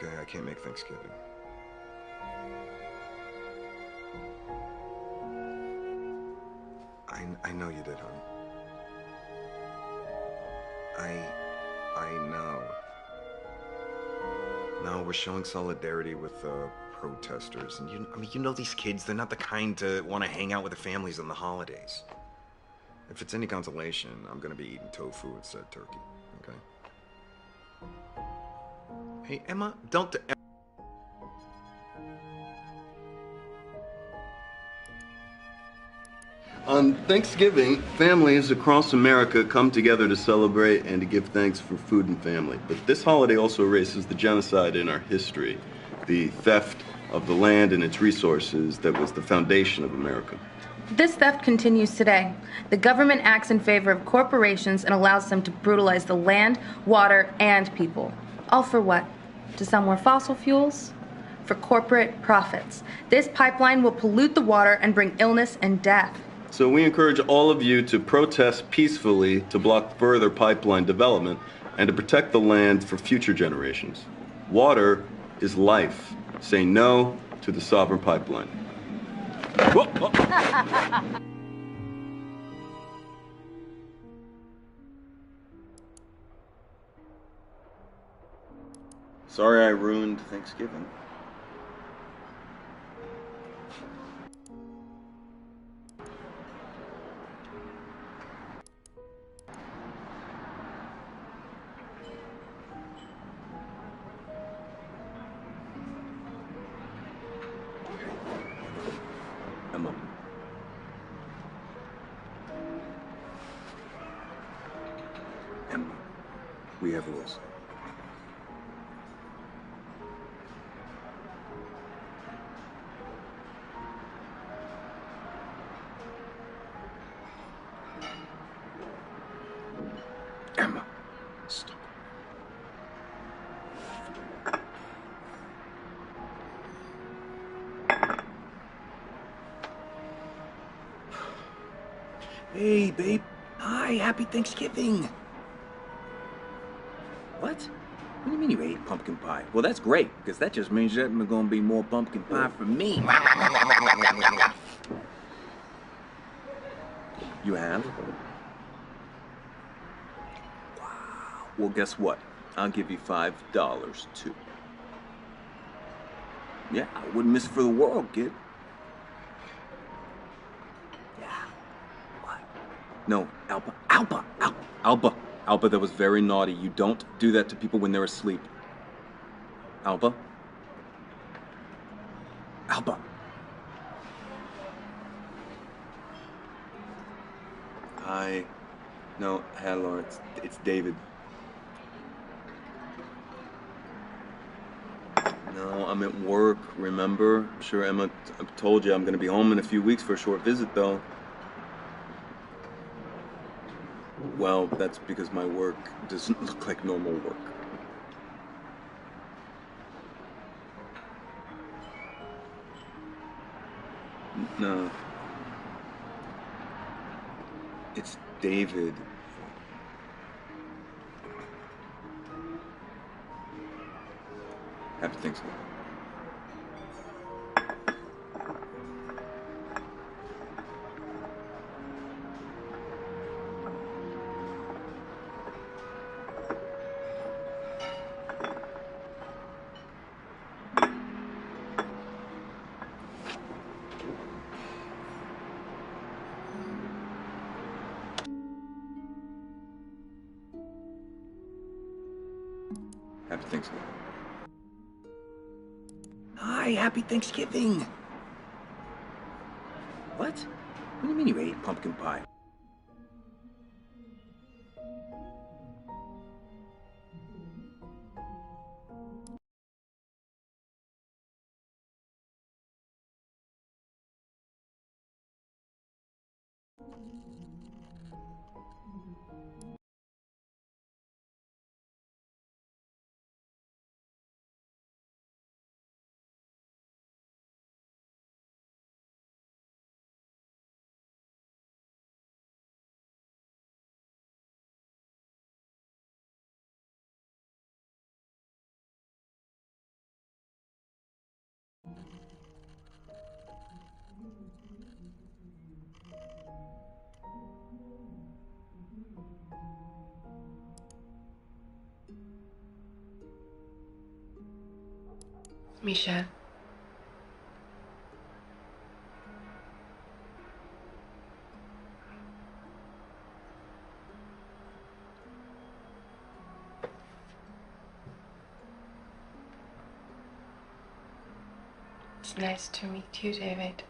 okay. I can't make Thanksgiving. I know you did, hon. I know. No, we're showing solidarity with protesters, and you know these kids. They're not the kind to want to hang out with their families on the holidays. If it's any consolation, I'm gonna be eating tofu instead of turkey. Okay. Hey, Emma, don't. On Thanksgiving, families across America come together to celebrate and to give thanks for food and family. But this holiday also erases the genocide in our history, the theft of the land and its resources that was the foundation of America. This theft continues today. The government acts in favor of corporations and allows them to brutalize the land, water, and people. All for what? To sell more fossil fuels? For corporate profits. This pipeline will pollute the water and bring illness and death. So we encourage all of you to protest peacefully to block further pipeline development and to protect the land for future generations. Water is life. Say no to the sovereign pipeline. Whoa, whoa. Sorry I ruined Thanksgiving. Emma. Emma, we have rules. Emma, stop. Hey, babe. Hi, happy Thanksgiving. What? What do you mean you ate pumpkin pie? Well, that's great, because that just means there's gonna be more pumpkin pie for me. You have? Wow. Well, guess what? I'll give you $5 too. Yeah, I wouldn't miss it for the world, kid. No, Alba, that was very naughty. You don't do that to people when they're asleep. Alba? Hi. No, hello, it's David. No, I'm at work, remember? I'm sure Emma told you I'm gonna be home in a few weeks for a short visit, though. Well, that's because my work doesn't look like normal work. No. It's David. Happy Thanksgiving. Happy Thanksgiving. Hi, happy Thanksgiving. What? What do you mean you ate pumpkin pie? Michelle. It's nice to meet you, David.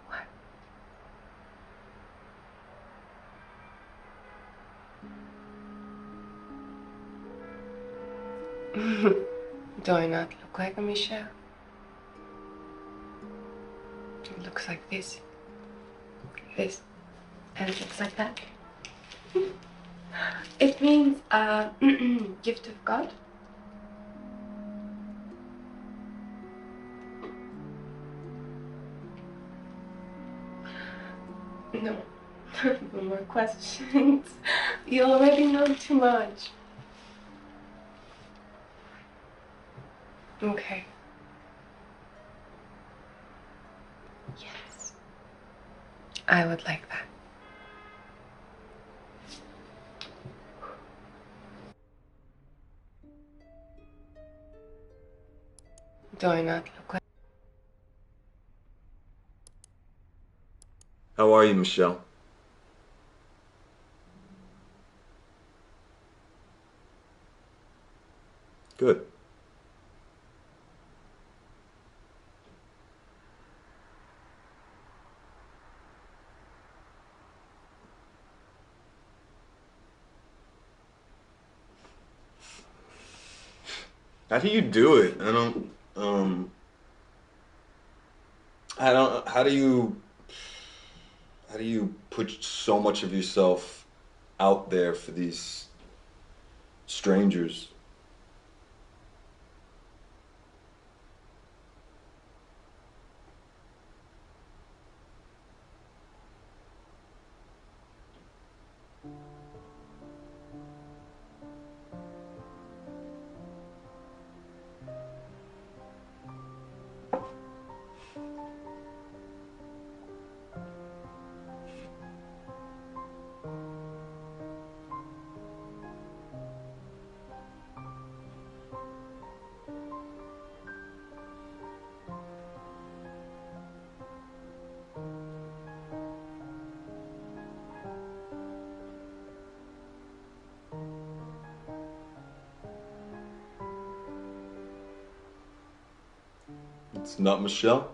What? Do I not look like a Michelle? It looks like this, and it looks like that. It means gift of God. No, no more questions. You already know too much. Okay. Yes. I would like that. Do I not look like... How are you, Michelle? Good. How do you do it? How do you put so much of yourself out there for these strangers? It's not Michelle?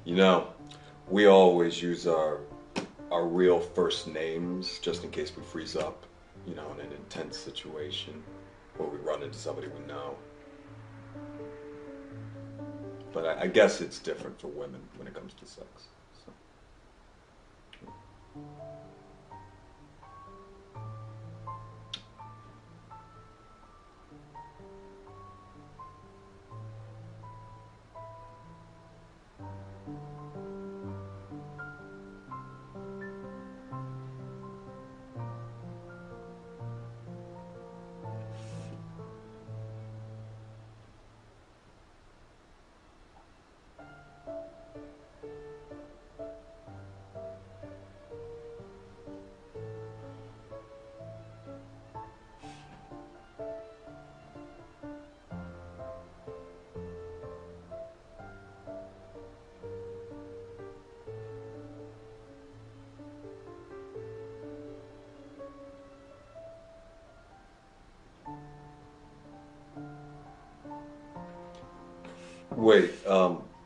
You know, we always use our real first names just in case we freeze up, you know, in an intense situation or we run into somebody we know. But I guess it's different for women when it comes to sex. So.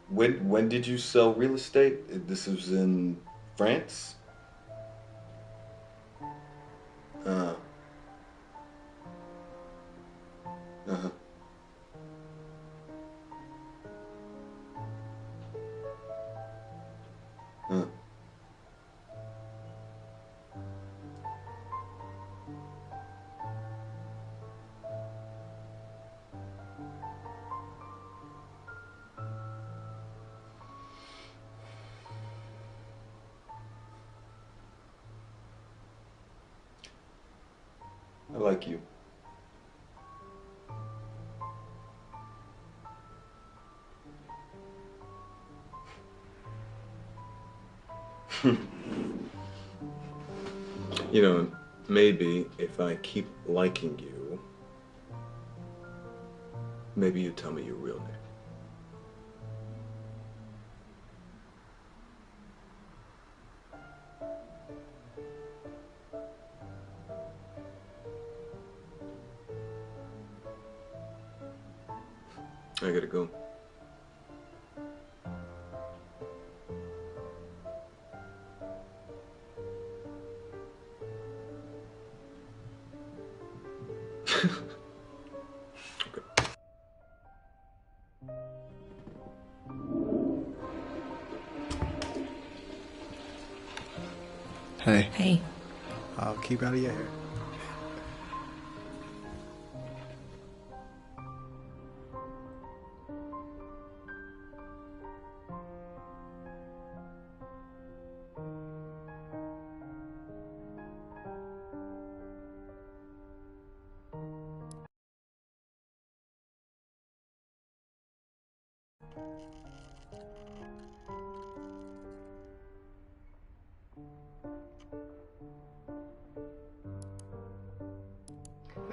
Wait, when did you sell real estate? This was in France? Uh-huh. Uh-huh. Huh. like you. You know, maybe if I keep liking you, maybe you tell me your real name. I gotta go. Hey. Hey. I'll keep out of your hair.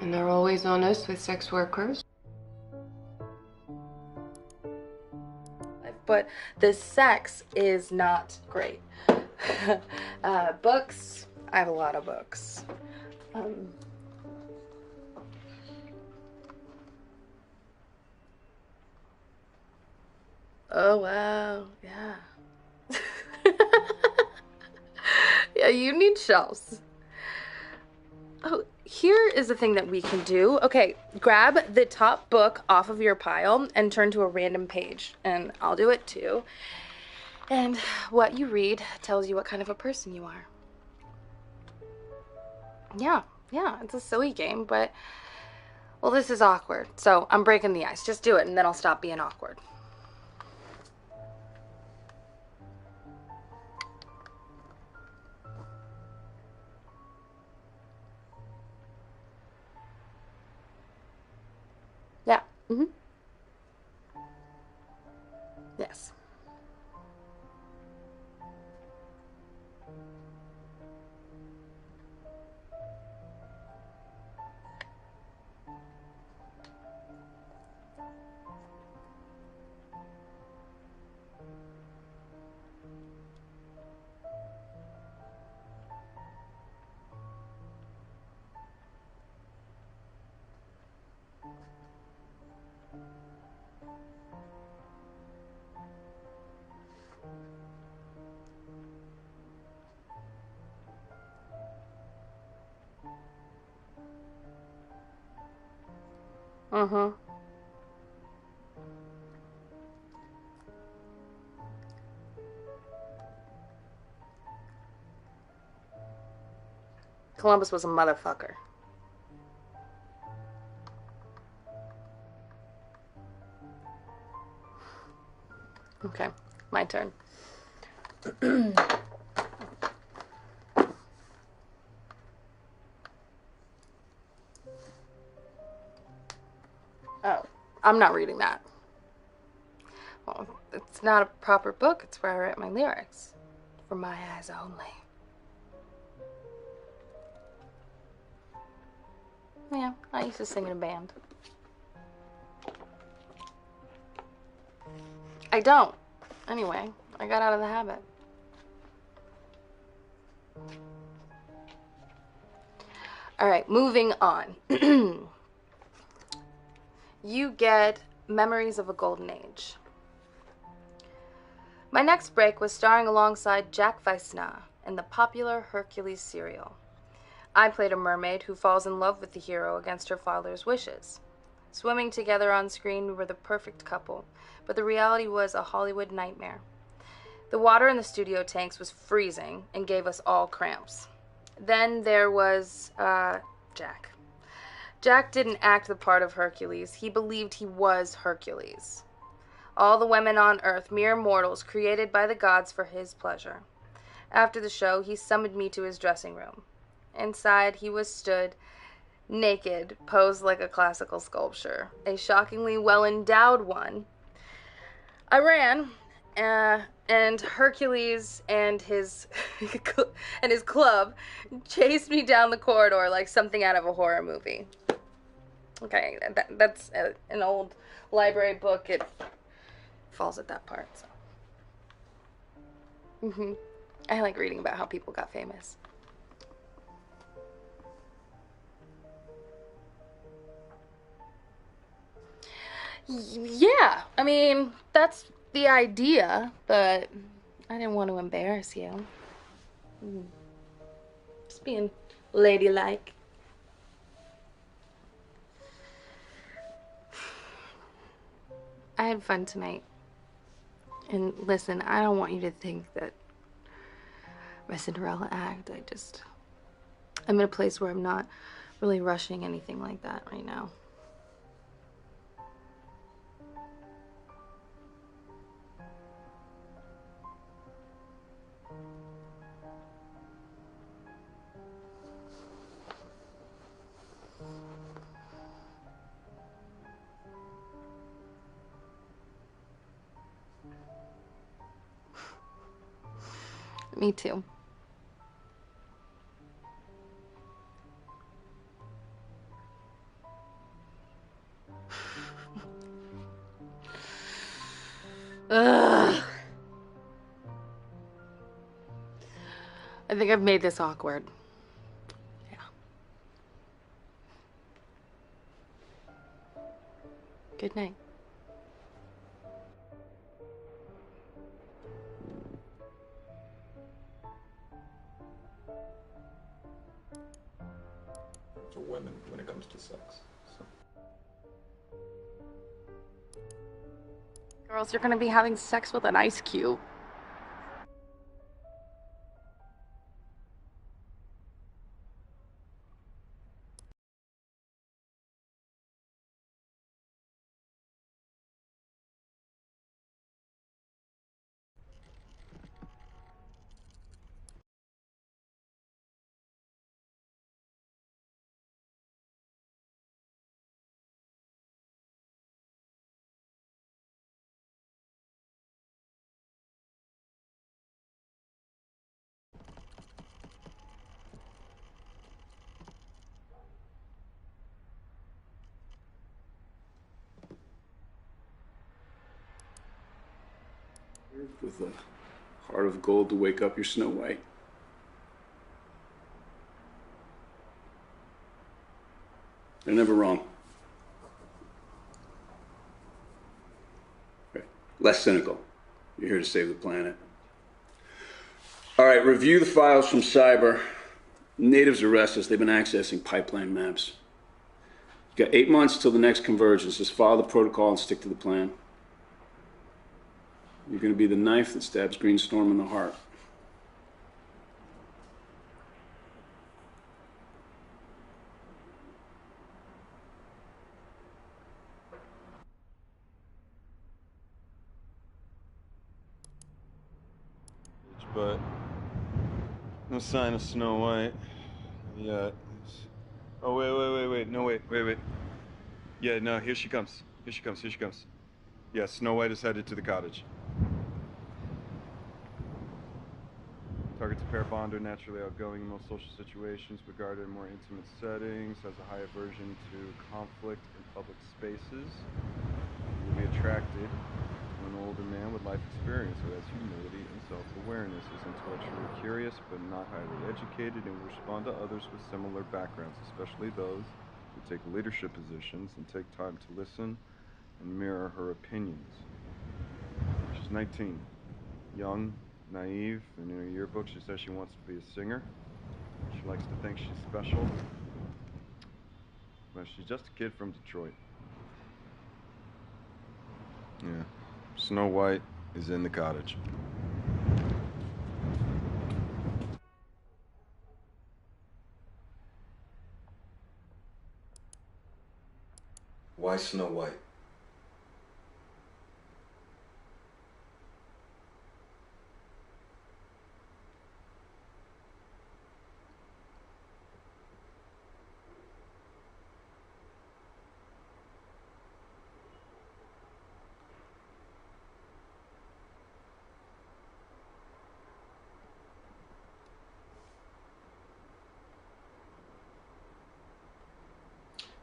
And they're always honest with sex workers. But the sex is not great. Books, I have a lot of books. Oh wow, yeah. Yeah, you need shelves. Oh, here is the thing that we can do. Okay, grab the top book off of your pile and turn to a random page, and I'll do it too. And what you read tells you what kind of a person you are. Yeah, it's a silly game, but, well, this is awkward, so I'm breaking the ice. Just do it, and then I'll stop being awkward. Yeah. Mm-hmm. Yes. Mm-hmm. Columbus was a motherfucker. Okay, my turn. Oh, I'm not reading that. Well, it's not a proper book. It's where I write my lyrics. For my eyes only. Yeah, I used to sing in a band. I don't. Anyway, I got out of the habit. Alright, moving on. You get Memories of a Golden Age. My next break was starring alongside Jack Weissna in the popular Hercules serial. I played a mermaid who falls in love with the hero against her father's wishes. Swimming together on screen, we were the perfect couple, but the reality was a Hollywood nightmare. The water in the studio tanks was freezing and gave us all cramps. Then there was, Jack. Jack didn't act the part of Hercules. He believed he was Hercules. All the women on Earth, mere mortals created by the gods for his pleasure. After the show, he summoned me to his dressing room. Inside, he was stood naked, posed like a classical sculpture, a shockingly well-endowed one. I ran, and Hercules and his and his club chased me down the corridor like something out of a horror movie. Okay, that's an old library book. It falls at that part. So. I like reading about how people got famous. Yeah, I mean, that's the idea, but I didn't want to embarrass you. Just being ladylike. I had fun tonight. And listen, I don't want you to think that my Cinderella act, I'm in a place where I'm not really rushing anything like that right now. Me too. Ugh. I think I've made this awkward. Yeah. Good night. For women when it comes to sex. So. Girls, you're gonna be having sex with an ice cube. With a heart of gold to wake up your Snow White. They're never wrong. Okay. Less cynical. You're here to save the planet. All right, review the files from Cyber. Natives are restless. They've been accessing pipeline maps. You got 8 months till the next convergence. Just follow the protocol and stick to the plan. You're going to be the knife that stabs Greenstorm in the heart. But no sign of Snow White yet. Oh, wait. No, wait. Yeah, no, here she comes. Here she comes. Yeah, Snow White is headed to the cottage. Target's a pair bonder, naturally outgoing in most social situations, but guarded in more intimate settings, has a high aversion to conflict in public spaces. You will be attracted to an older man with life experience who has humility and self-awareness, is intellectually curious but not highly educated, and will respond to others with similar backgrounds, especially those who take leadership positions and take time to listen and mirror her opinions. She's 19, young, naive, and in her yearbook she says she wants to be a singer. She likes to think she's special, but she's just a kid from Detroit. Yeah, Snow White is in the cottage. Why Snow White?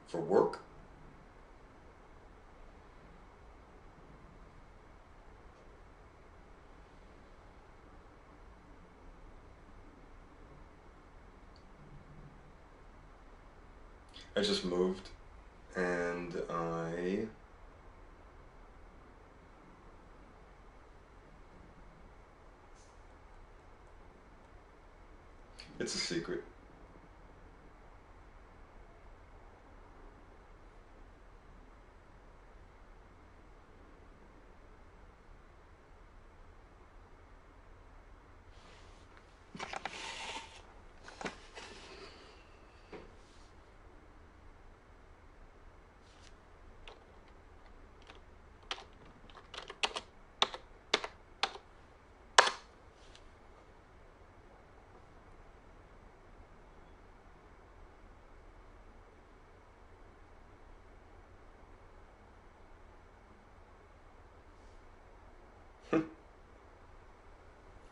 For work? I just moved, and it's a secret.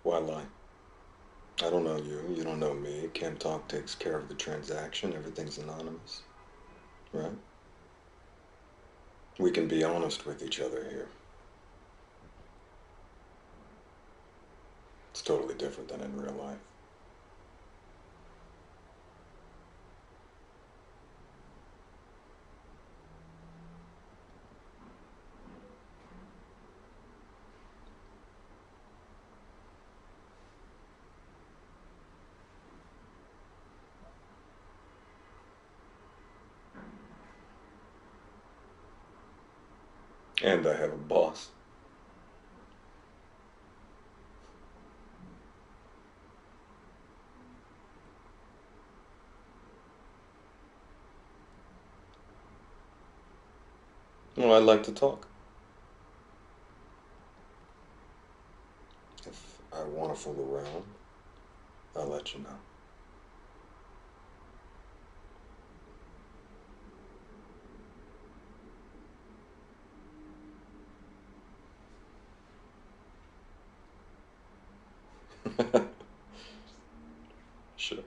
Why lie? I don't know you, you don't know me. Cam Talk takes care of the transaction, everything's anonymous. Right? We can be honest with each other here. It's totally different than in real life. And I have a boss. Well, I like to talk. If I want to fool around, I'll let you know. Sure.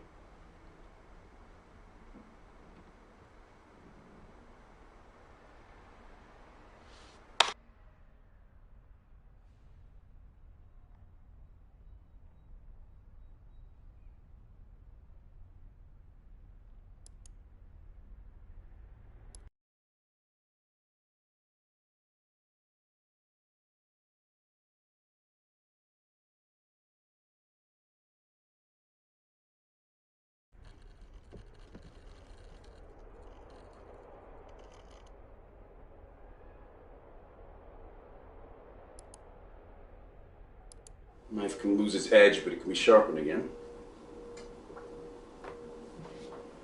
Knife can lose its edge, but it can be sharpened again.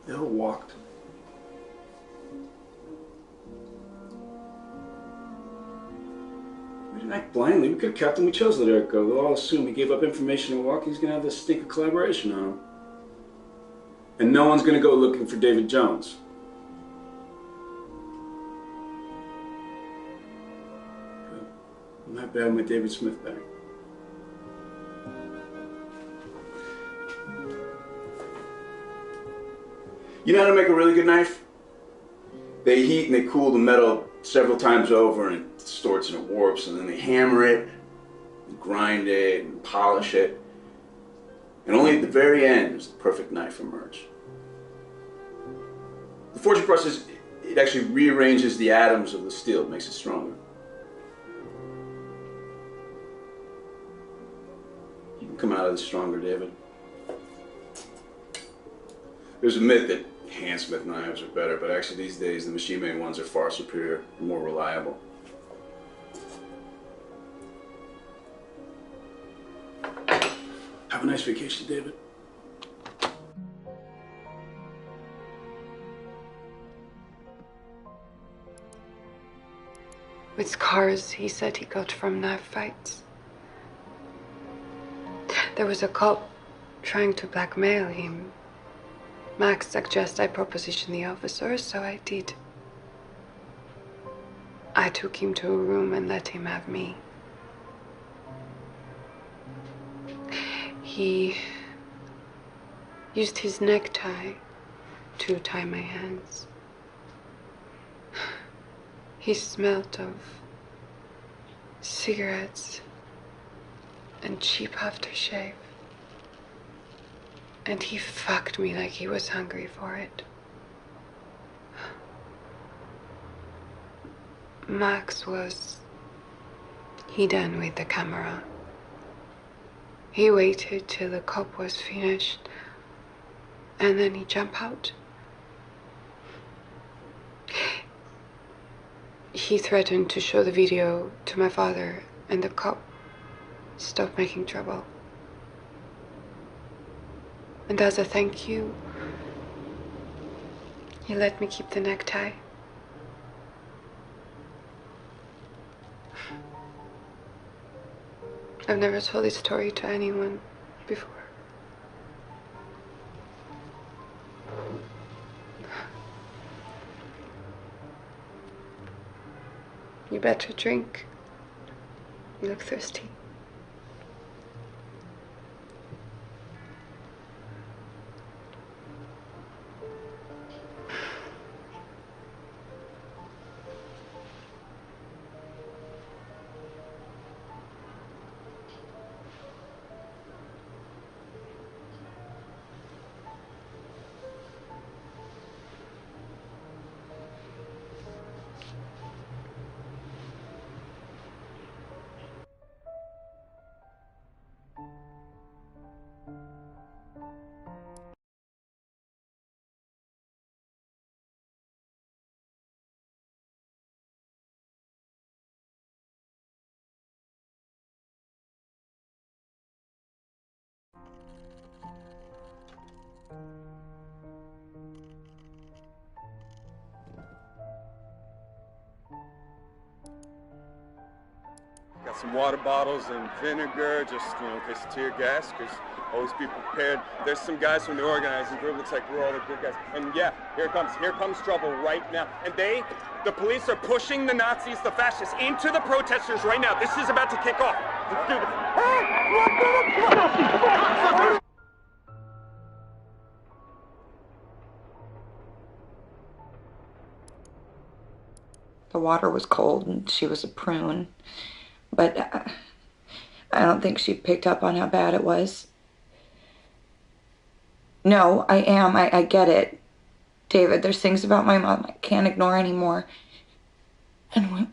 They all walked. We didn't act blindly. We could have kept him. We chose to let Eric go. They'll all assume he gave up information and walk. He's going to have this stink of collaboration on him. And no one's going to go looking for David Jones. Good. I'm not bad with David Smith back. You know how to make a really good knife? They heat and they cool the metal several times over and it distorts and it warps, and then they hammer it and grind it and polish it. And only at the very end does the perfect knife emerge. The forging process, it actually rearranges the atoms of the steel. It makes it stronger. You can come out of this stronger, David. There's a myth that handsmith knives are better, but actually these days the machine-made ones are far superior and more reliable. Have a nice vacation, David. With scars he said he got from knife fights. There was a cop trying to blackmail him. Max suggested I proposition the officer, so I did. I took him to a room and let him have me. He used his necktie to tie my hands. He smelled of cigarettes and cheap aftershave. And he fucked me like he was hungry for it. Max was... He done with the camera. He waited till the cop was finished, and then he jumped out. He threatened to show the video to my father, and the cop stopped making trouble. And as a thank you, he let me keep the necktie. I've never told this story to anyone before. You better drink. You look thirsty. Got some water bottles and vinegar, just, in case of tear gas, because always be prepared. There's some guys from the organizing group. Looks like we're all the good guys. And yeah, here comes trouble right now. And the police are pushing the Nazis, the fascists, into the protesters right now. This is about to kick off. Let's do this. Hey, The water was cold and she was a prune. But I don't think she picked up on how bad it was. No, I am. I get it. David, there's things about my mom I can't ignore anymore. And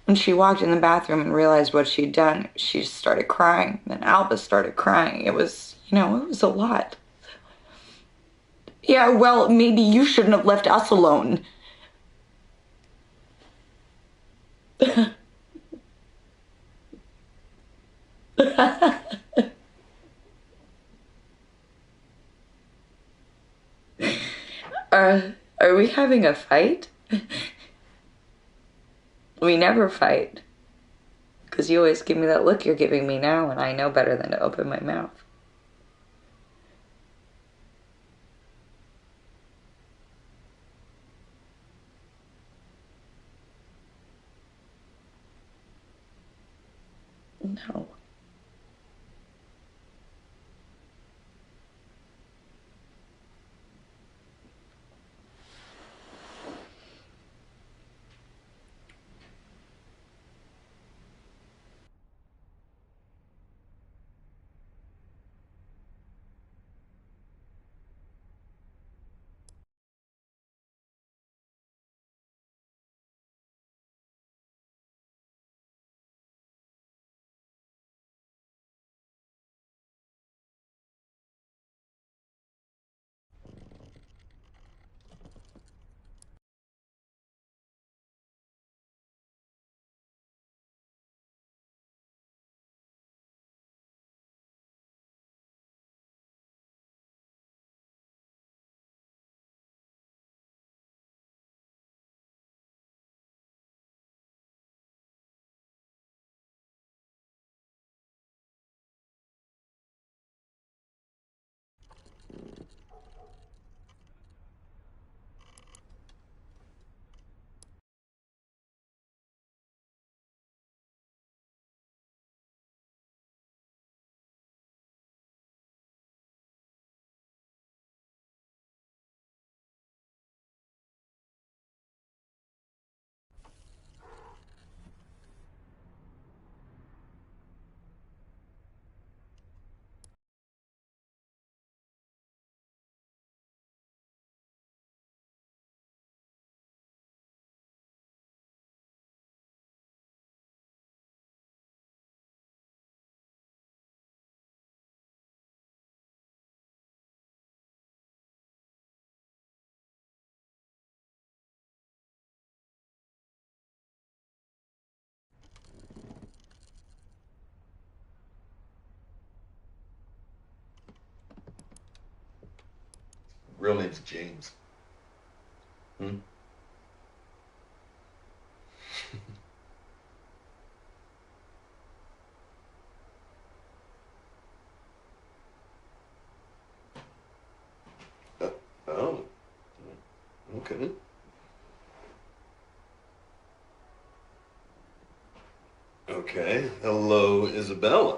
when she walked in the bathroom and realized what she'd done, she just started crying. Then Alba started crying. It was, it was a lot. Yeah, well, maybe you shouldn't have left us alone. Are we having a fight? We never fight. Because you always give me that look you're giving me now, and I know better than to open my mouth. No. Real name's James. Hmm? Oh. Okay. Okay. Hello, Isabella.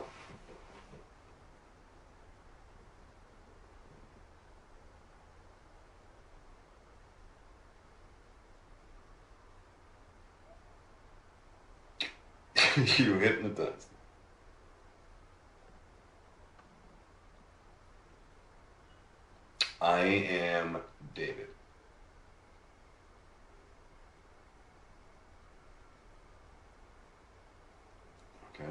You hypnotized. I am David. Okay.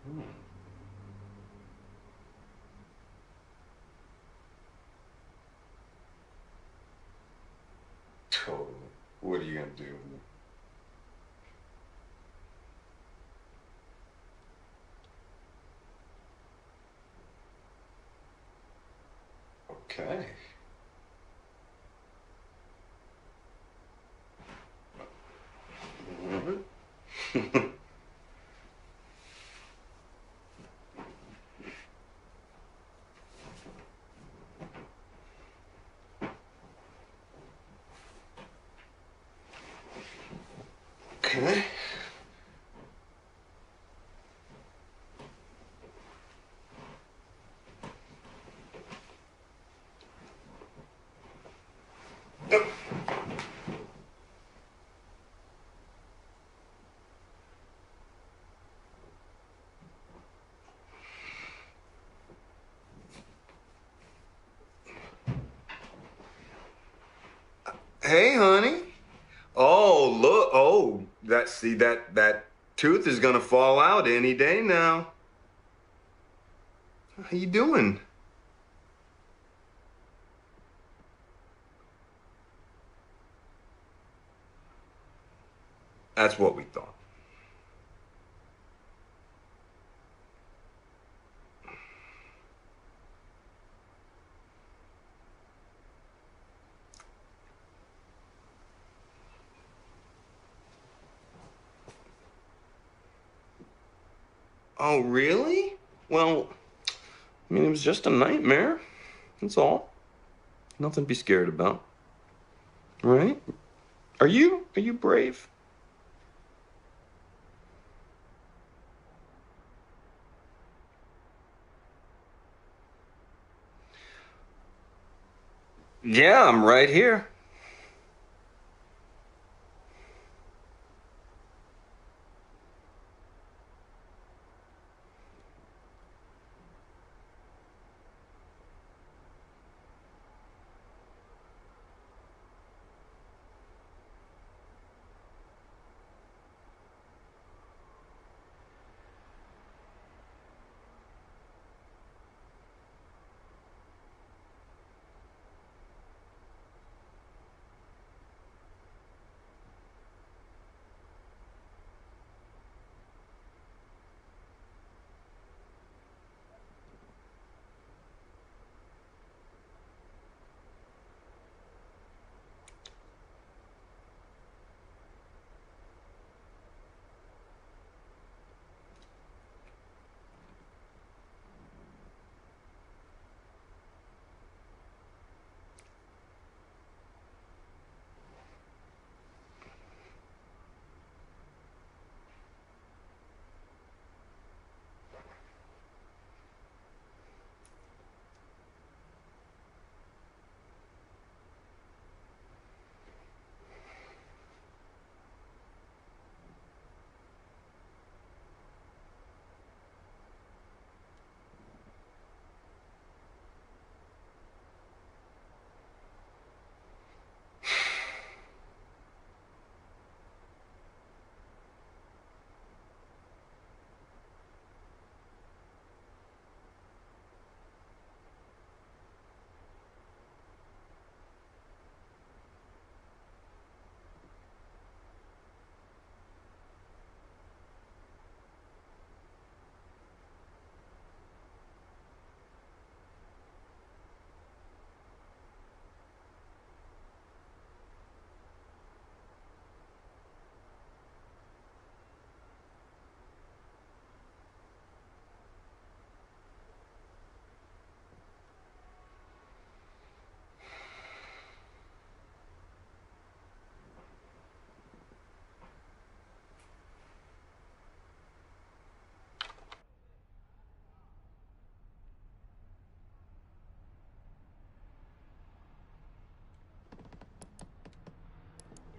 Hmm. Totally. What are you gonna do? Okay. Alright. Okay. Hey, honey. Oh, look. Oh, that tooth is gonna fall out any day now. How you doing? That's what we thought. Oh, really? Well, I mean, it was just a nightmare. That's all. Nothing to be scared about. Right? Are you brave? Yeah, I'm right here.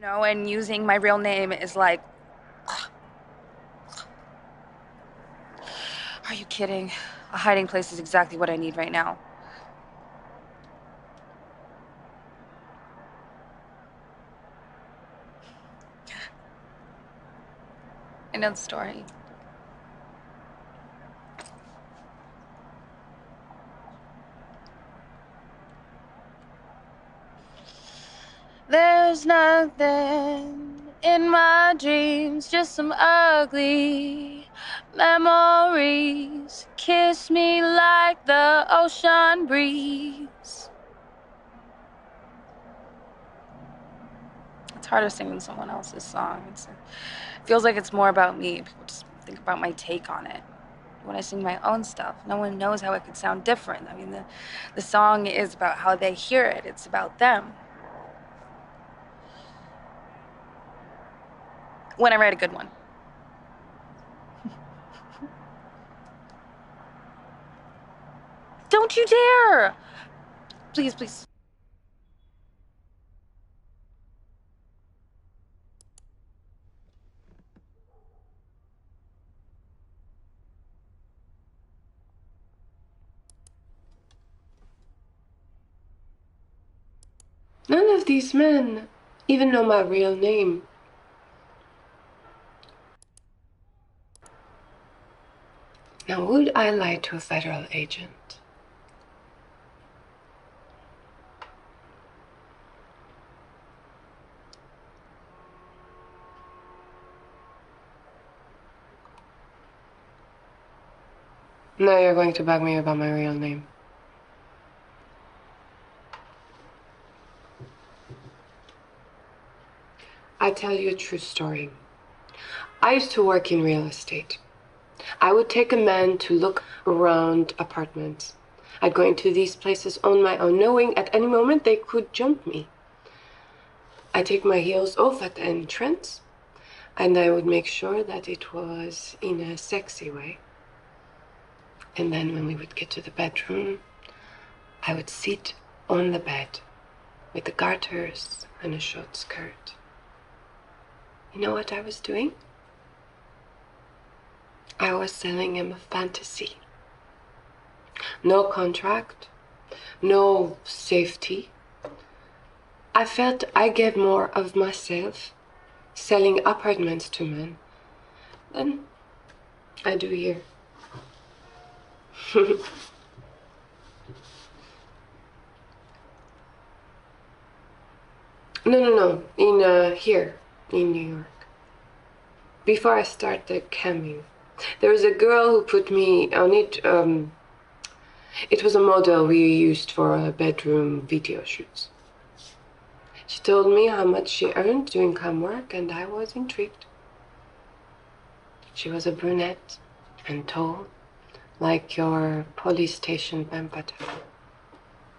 No, and using my real name is like... Are you kidding? A hiding place is exactly what I need right now. I know the story. There's nothing in my dreams, just some ugly memories. Kiss me like the ocean breeze. It's harder singing someone else's song. It feels like it's more about me. People just think about my take on it. When I sing my own stuff, no one knows how it could sound different. I mean, the song is about how they hear it. It's about them. When I write a good one. Don't you dare! Please, please. None of these men even know my real name. Now, would I lie to a federal agent? Now you're going to bug me about my real name. I tell you a true story. I used to work in real estate. I would take a man to look around apartments. I'd go into these places on my own, knowing at any moment they could jump me. I'd take my heels off at the entrance, and I would make sure that it was in a sexy way. And then when we would get to the bedroom, I would sit on the bed with the garters and a short skirt. You know what I was doing? I was selling him a fantasy. No contract, no safety. I felt I gave more of myself selling apartments to men than I do here. No. Here, in New York. Before I started camming, there was a girl who put me on it. It was a model we used for bedroom video shoots. She told me how much she earned doing cam work, and I was intrigued. She was a brunette and tall, like your police station vampire.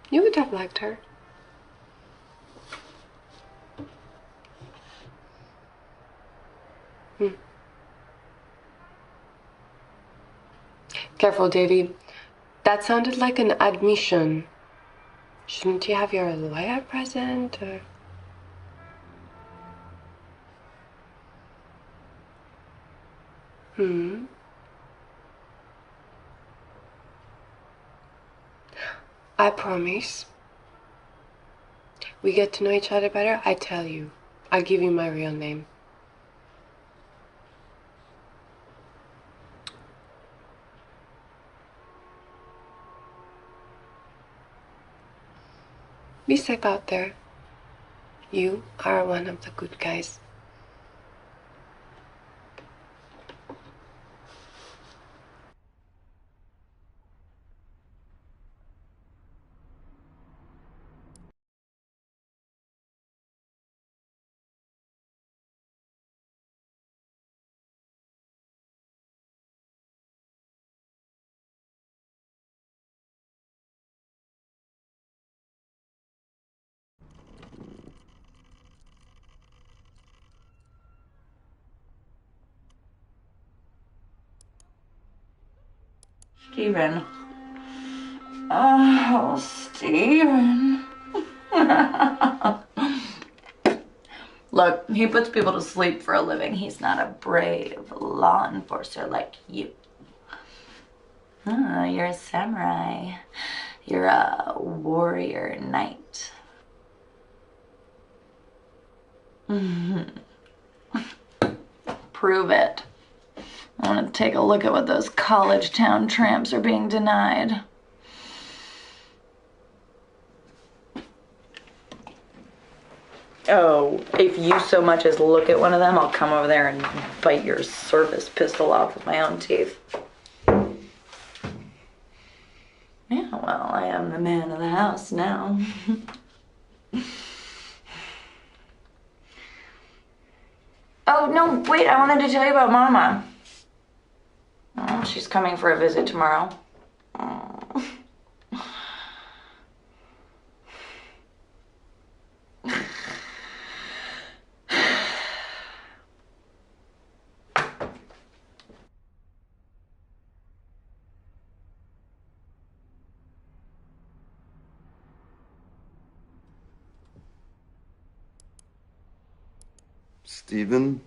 You would have liked her. Careful, Davy. That sounded like an admission. Shouldn't you have your lawyer present, or... I promise. We get to know each other better, I tell you. I'll give you my real name. Be safe out there. You are one of the good guys. Steven. Oh, Steven. Look, he puts people to sleep for a living. He's not a brave law enforcer like you. Oh, you're a samurai. You're a warrior knight. Prove it. I want to take a look at what those college town tramps are being denied. Oh, if you so much as look at one of them, I'll come over there and bite your service pistol off with my own teeth. Yeah, well, I am the man of the house now. Oh, no, wait, I wanted to tell you about Mama. Oh, she's coming for a visit tomorrow. Oh. Stephen?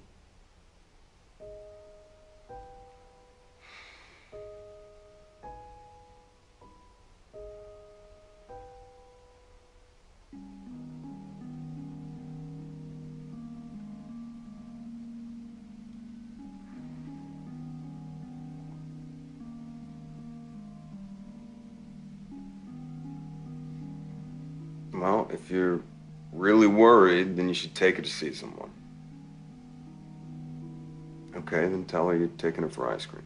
Well, if you're really worried, then you should take her to see someone. Okay, then tell her you're taking her for ice cream.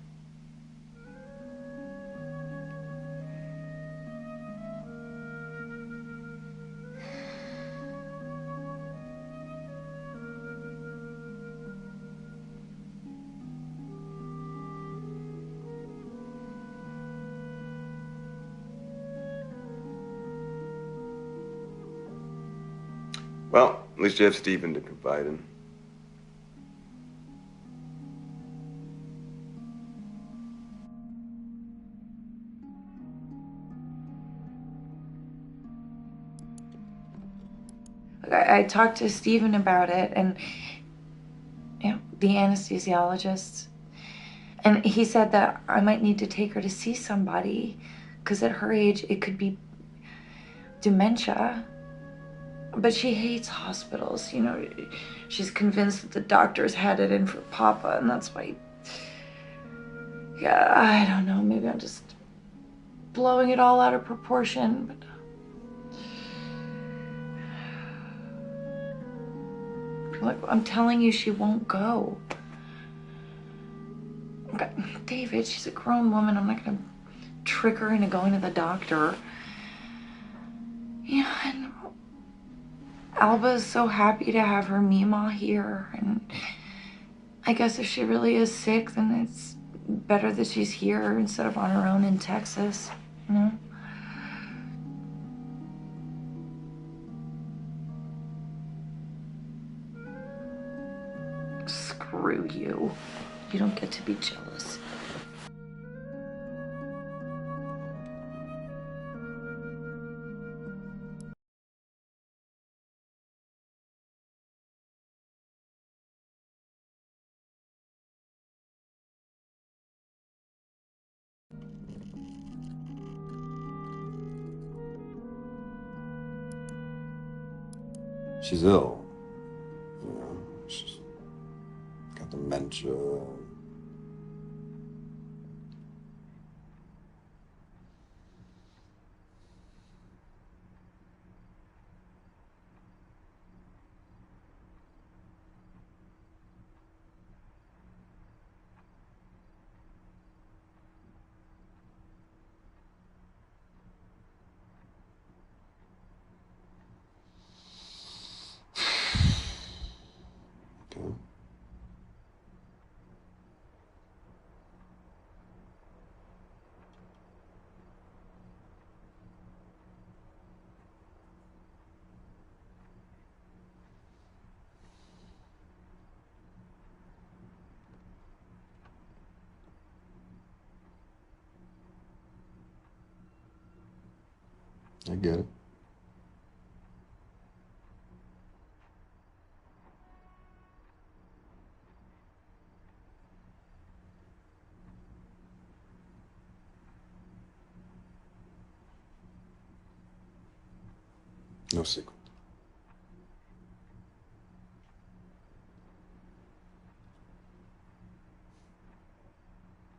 Well, at least you have Stephen to confide in. I talked to Stephen about it, and the anesthesiologist, and he said that I might need to take her to see somebody, because at her age it could be dementia. But she hates hospitals, you know. She's convinced that the doctors had it in for Papa, and that's why. Yeah, I don't know. Maybe I'm just blowing it all out of proportion, but. Look, I'm telling you, she won't go. Okay, David, she's a grown woman. I'm not gonna trick her into going to the doctor. Yeah, and Alba's so happy to have her Mima here, and I guess if she really is sick, then it's better that she's here instead of on her own in Texas, you know? Screw you. You don't get to be jealous. She's ill. You know, she's got dementia. Okay. I get it. No secret.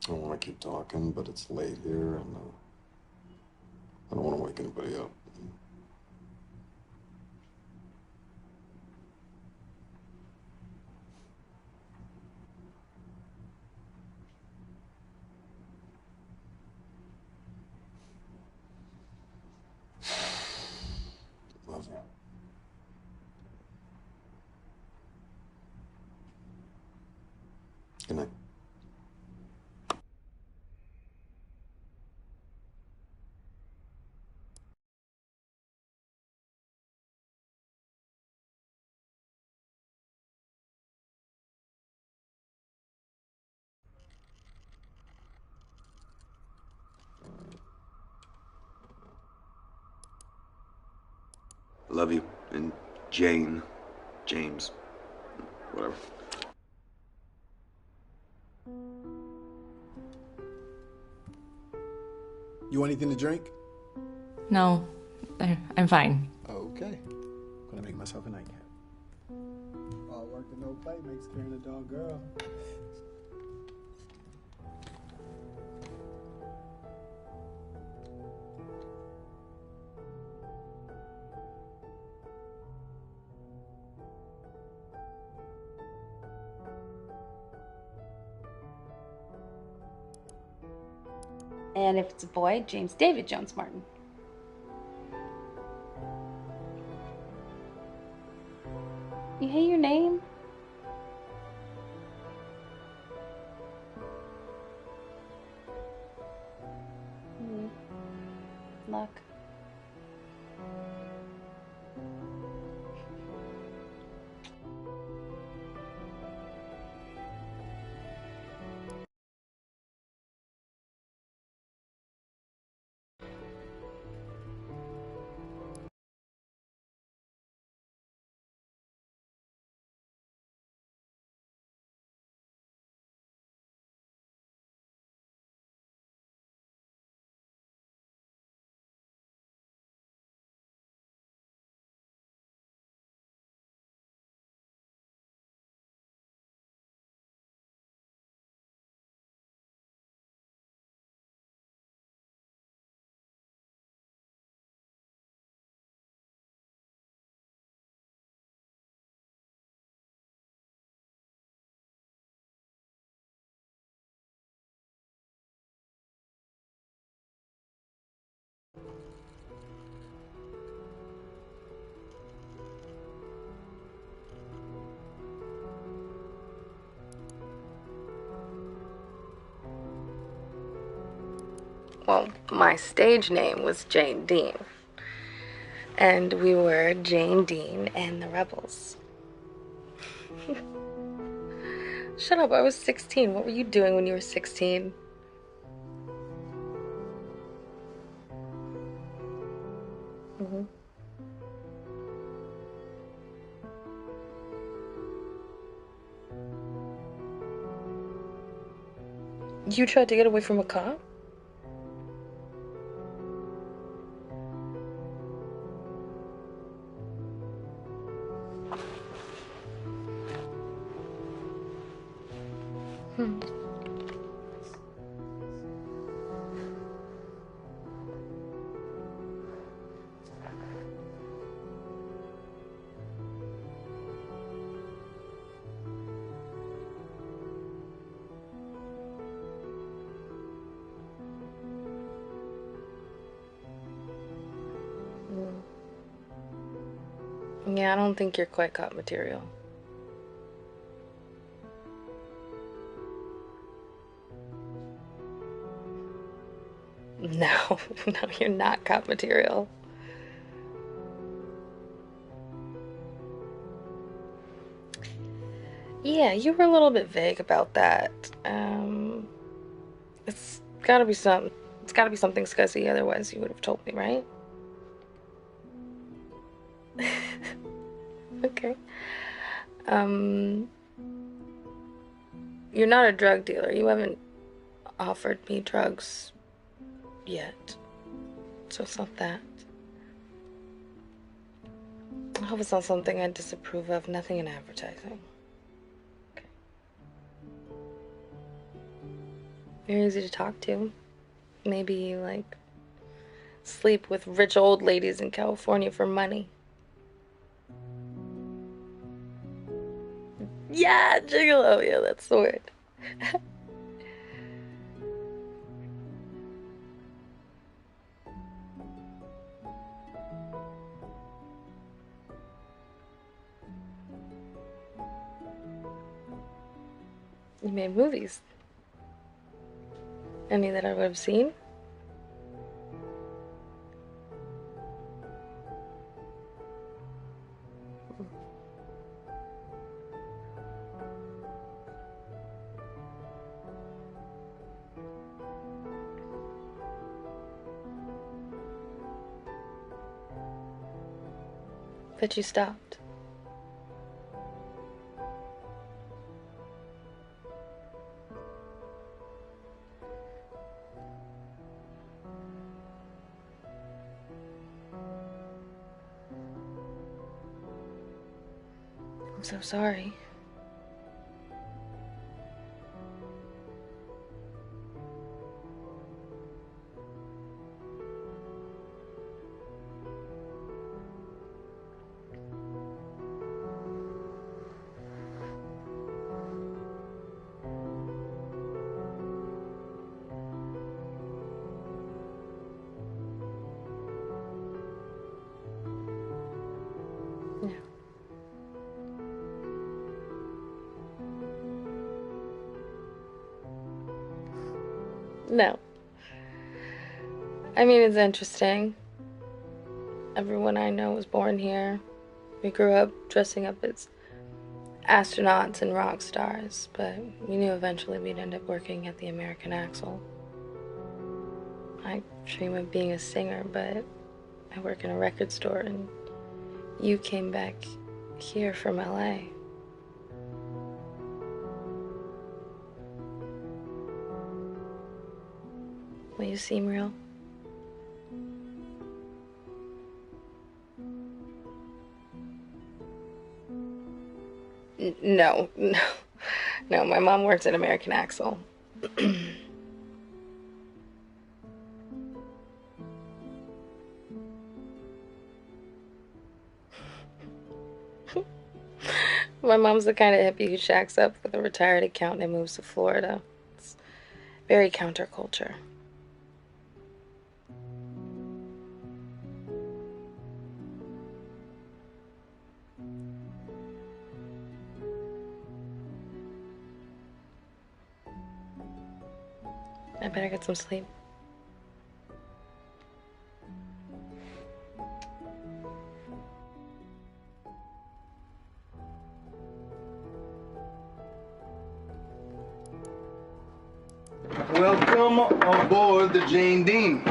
I don't want to keep talking, but it's late here, and I don't want to wake anybody up. Love you. Good night. Love you. And Jane. James. Whatever. You want anything to drink? No, I'm fine. Okay. Gonna make myself a nightcap. All work and no play makes Karen a dog girl. And if it's a boy, James David Jones Martin. You hate your name? Luck. Well, my stage name was Jane Dean. And we were Jane Dean and the Rebels. Shut up, I was 16. What were you doing when you were 16? You tried to get away from a cop? Yeah, I don't think you're quite cop material. No, no, you're not cop material. Yeah, you were a little bit vague about that. It's gotta be something. It's gotta be something scuzzy, otherwise you would have told me, right? Okay. You're not a drug dealer. You haven't offered me drugs yet. So it's not that. I hope it's not something I disapprove of. Nothing in advertising. Okay. You're easy to talk to. Maybe you, like, sleep with rich old ladies in California for money. Yeah, gigolo. Yeah, that's the word. You made movies. Any that I would have seen? But you stopped. I'm so sorry. No. I mean, it's interesting. Everyone I know was born here. We grew up dressing up as astronauts and rock stars, but we knew eventually we'd end up working at the American Axle. I dream of being a singer, but I work in a record store, and you came back here from LA. Will you seem real? No. No, my mom works at American Axle. My mom's the kind of hippie who shacks up with a retired accountant and moves to Florida. It's very counterculture. I better get some sleep. Welcome aboard the Jane Dean.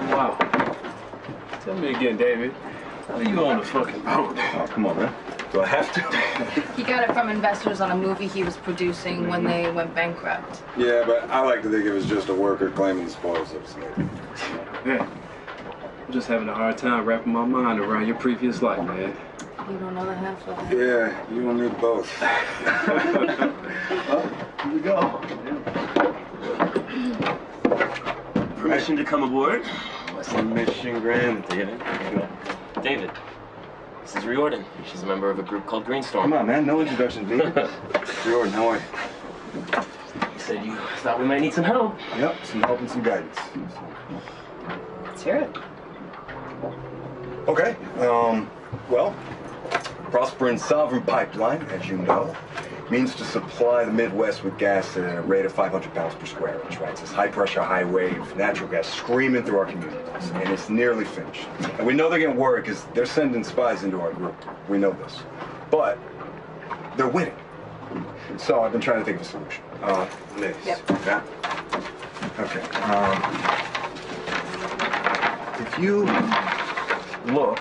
Wow. Tell me again, David. How are you on the fucking boat? Oh, come on, man. Do I have to? He got it from investors on a movie he was producing when they went bankrupt. Yeah, but I like to think it was just a worker claiming the spoils of slavery. Yeah. I'm just having a hard time wrapping my mind around your previous life, man. You don't know the half of it. Yeah, you and me both. Well, here we go. Permission to come aboard? What's the mission granted? David, this is Riordan. She's a member of a group called Greenstorm. Come on, man. No introductions needed. Riordan, how are you? You said you thought we might need some help. Yep, some help and some guidance. Let's hear it. Okay, well, Prosper and Sovereign Pipeline, as you know, means to supply the Midwest with gas at a rate of 500 pounds per square inch, right? It's this high-pressure, high-wave natural gas screaming through our communities, and it's nearly finished. And we know they're getting worried because they're sending spies into our group. We know this. But they're winning. So I've been trying to think of a solution. Liz. Yep. Yeah? Okay. If you look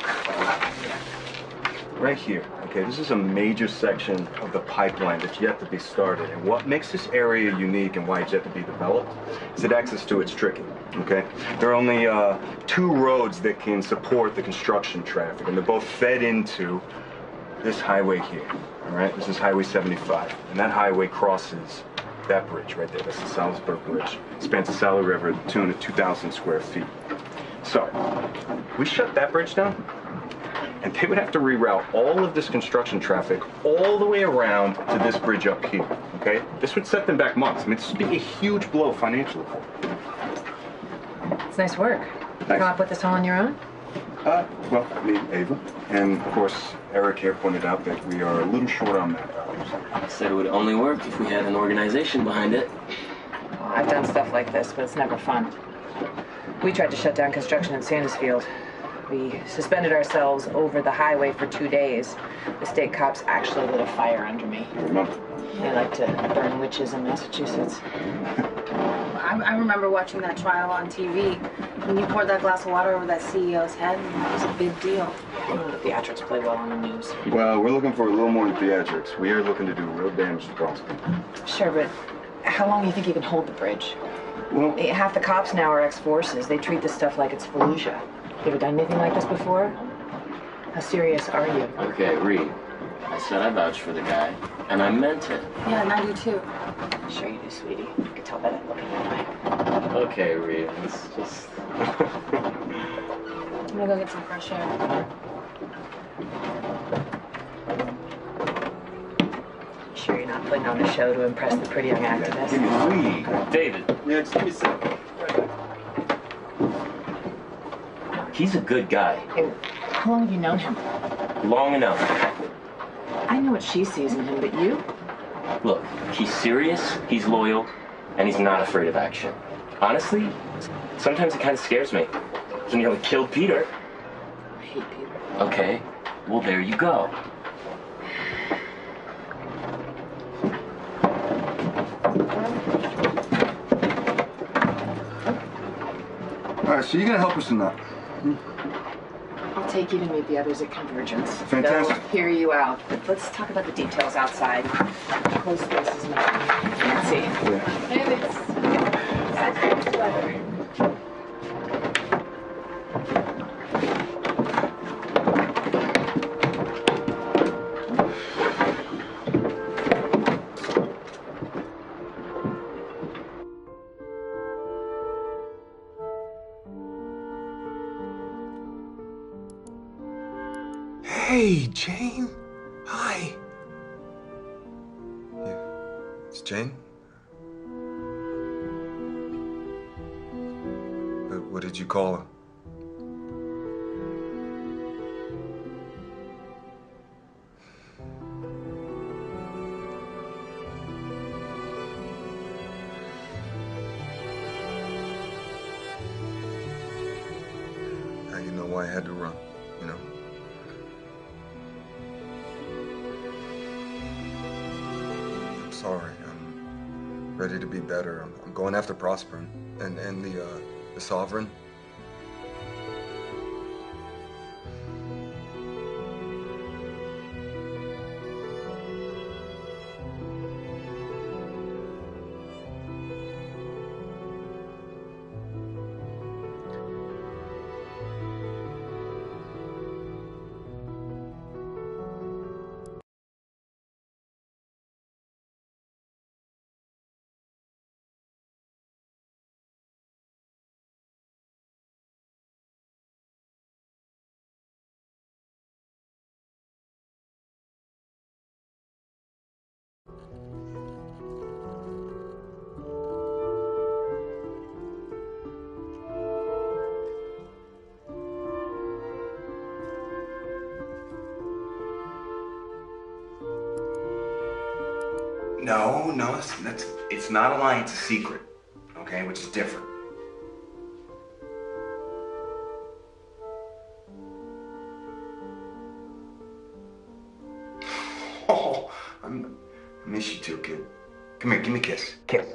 right here, okay, this is a major section of the pipeline that's yet to be started. And what makes this area unique and why it's yet to be developed is that access to it's tricky, okay? There are only 2 roads that can support the construction traffic, and they're both fed into this highway here, all right? This is Highway 75, and that highway crosses that bridge right there. That's the Salisbury Bridge. It spans the Sally River to the tune of 2,000 square feet. So, we shut that bridge down, and they would have to reroute all of this construction traffic all the way around to this bridge up here, okay? This would set them back months. I mean, this would be a huge blow financially for them. It's nice work. You come up with this all on your own? Well, me, Ava, and of course, Eric here pointed out that we are a little short on manpower. Said it would only work if we had an organization behind it. Well, I've done stuff like this, but it's never fun. We tried to shut down construction in Sandusfield. We suspended ourselves over the highway for 2 days. The state cops actually lit a fire under me. I remember. They like to burn witches in Massachusetts. I remember watching that trial on TV. When you poured that glass of water over that CEO's head, that was a big deal. The theatrics play well on the news. Well, we're looking for a little more than theatrics. We are looking to do real damage to Boston. Sure, but how long do you think you can hold the bridge? Well, half the cops now are ex-forces. They treat this stuff like it's Fallujah. You ever done anything like this before? How serious are you? Okay, Reed. I said I vouched for the guy, and I meant it. Yeah, and I do too. Sure you do, sweetie. I could tell by that look in your eye. Okay, Reed. It's just... I'm gonna go get some fresh air. Sure you're not putting on a show to impress the pretty young activist? Give me a weed. David. Yeah, just give me a second. He's a good guy. Hey, how long have you known him? Long enough. I know what she sees in him, but you? Look, he's serious, he's loyal, and he's not afraid of action. Honestly, sometimes it kind of scares me. He nearly killed Peter. I hate Peter. Okay, well, there you go. All right, so you're gonna help us in that? I'll take you to meet the others at Convergence. Fantastic. They'll hear you out, but let's talk about the details outside. Close spaces and fancy. Yeah. And it's weather. Hey, Jane. Hi. Yeah, it's Jane? But what did you call her? Now you know why I had to run, you know? Sorry, I'm ready to be better. I'm going after Prosper and the Sovereign. No, it's not a lie, it's a secret, okay, which is different. Oh, I miss you too, kid. Come here, give me a kiss. Kiss.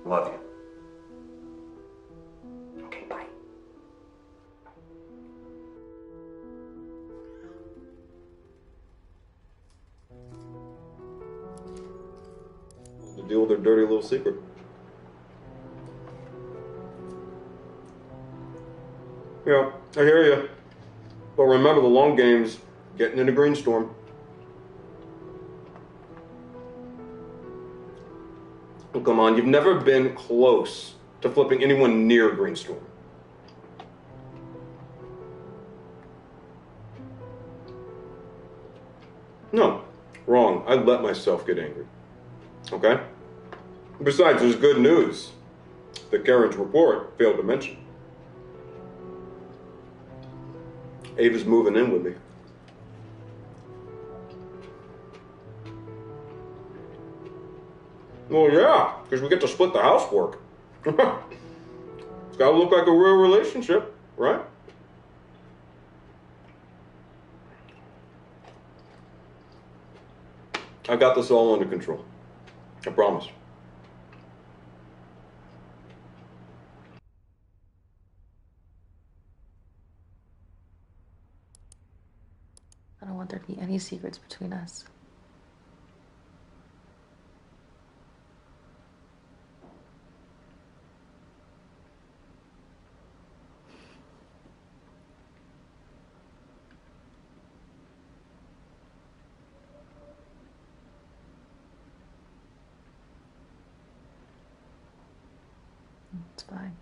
Love you. Okay, bye. deal with their dirty little secret. Yeah, I hear you. But remember, the long game's getting into Greenstorm. Oh, come on, you've never been close to flipping anyone near Greenstorm. No, wrong. I let myself get angry. Okay? Besides, there's good news that Karen's report failed to mention. Ava's moving in with me. Well, yeah, because we get to split the housework. It's got to look like a real relationship, right? I got this all under control. I promise. I don't want there to be any secrets between us. It's fine.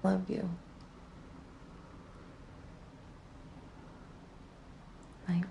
I love you. Night.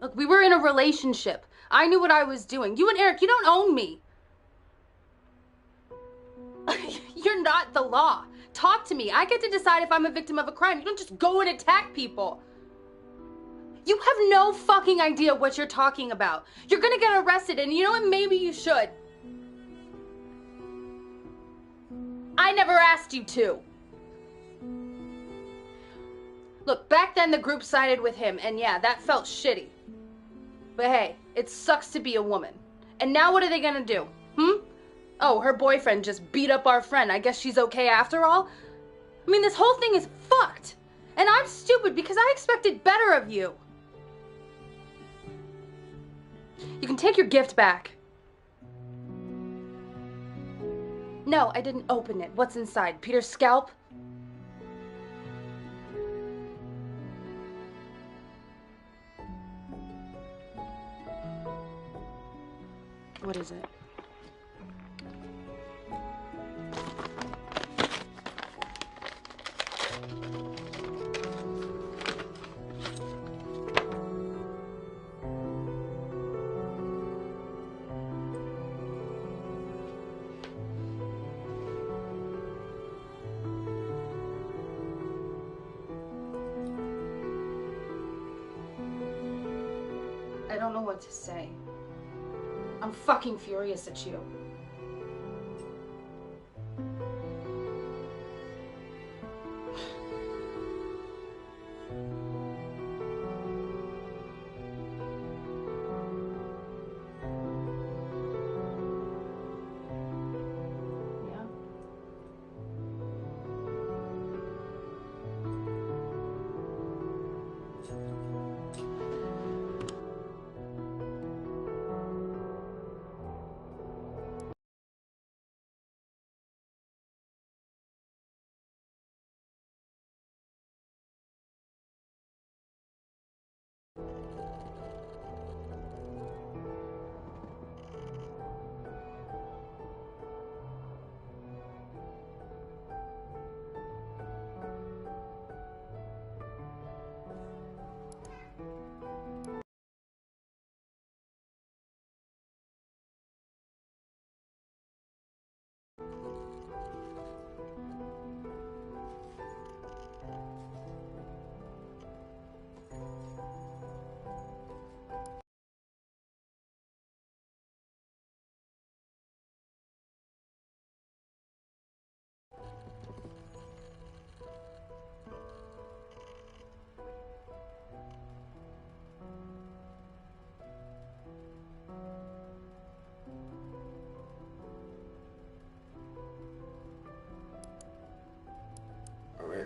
Look, we were in a relationship. I knew what I was doing. You and Eric, you don't own me. You're not the law. Talk to me. I get to decide if I'm a victim of a crime. You don't just go and attack people. You have no fucking idea what you're talking about. You're gonna get arrested, and you know what? Maybe you should. I never asked you to. Look, back then the group sided with him, and yeah, that felt shitty. But hey, it sucks to be a woman. And now what are they gonna do? Oh, her boyfriend just beat up our friend. I guess she's okay after all? I mean, this whole thing is fucked. And I'm stupid because I expected better of you. You can take your gift back. No, I didn't open it. What's inside? Peter's scalp? What is it? I don't know what to say. I'm fucking furious at you.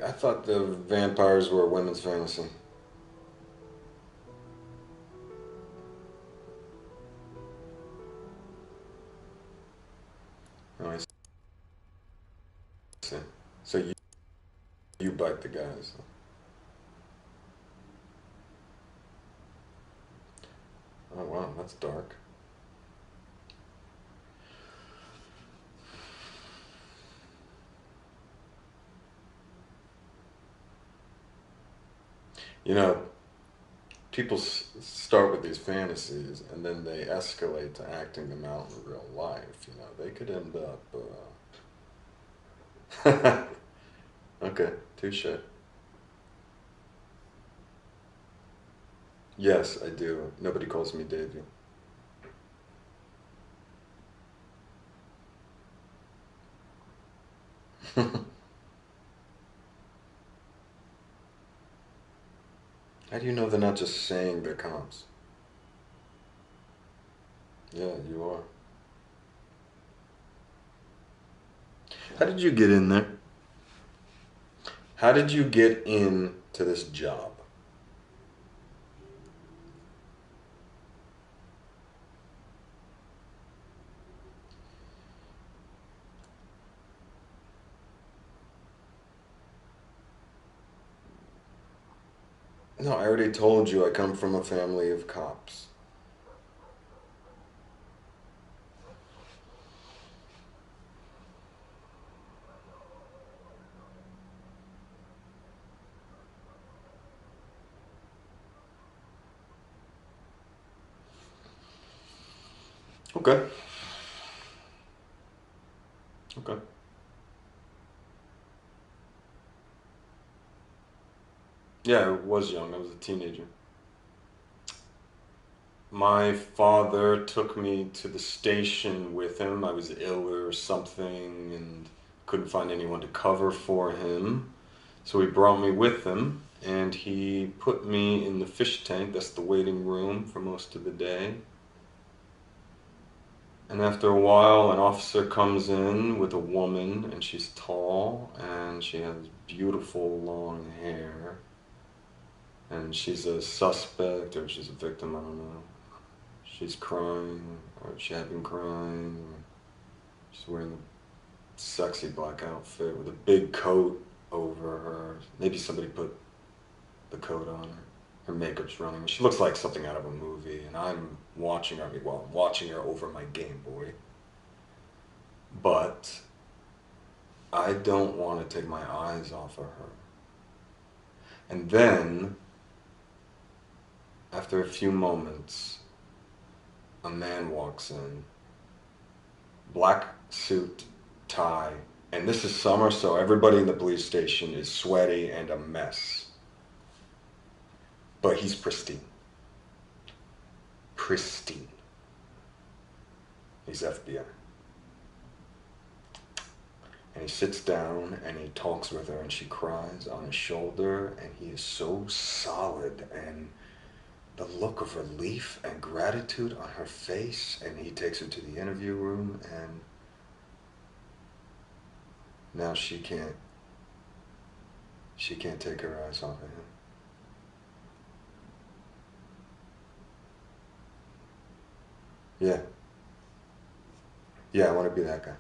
I thought the vampires were a women's fantasy. Oh, I see. So you bite the guys. Oh wow, that's dark. You know, people start with these fantasies and then they escalate to acting them out in real life. You know, they could end up. Okay, touche. Yes, I do. Nobody calls me Davey. How do you know they're not just saying they're cops? Yeah, you are. How did you get in there? How did you get into this job? No, I already told you I come from a family of cops. Okay. Okay. Yeah, I was young. I was a teenager. My father took me to the station with him. I was ill or something and couldn't find anyone to cover for him. So he brought me with him and he put me in the fish tank. That's the waiting room for most of the day. And after a while, an officer comes in with a woman and she's tall and she has beautiful long hair. And she's a suspect or she's a victim, I don't know. She's crying, or she had been crying, or she's wearing a sexy black outfit with a big coat over her. Maybe somebody put the coat on her. Her makeup's running. She looks like something out of a movie, and I'm watching her. I'm watching her over my Game Boy. But I don't want to take my eyes off of her. And then, after a few moments, a man walks in, black suit, tie, and this is summer, so everybody in the police station is sweaty and a mess. But he's pristine. Pristine. He's FBI. And he sits down and he talks with her and she cries on his shoulder and he is so solid and the look of relief and gratitude on her face, and he takes her to the interview room and now she can't take her eyes off of him. Yeah. Yeah, I want to be that guy.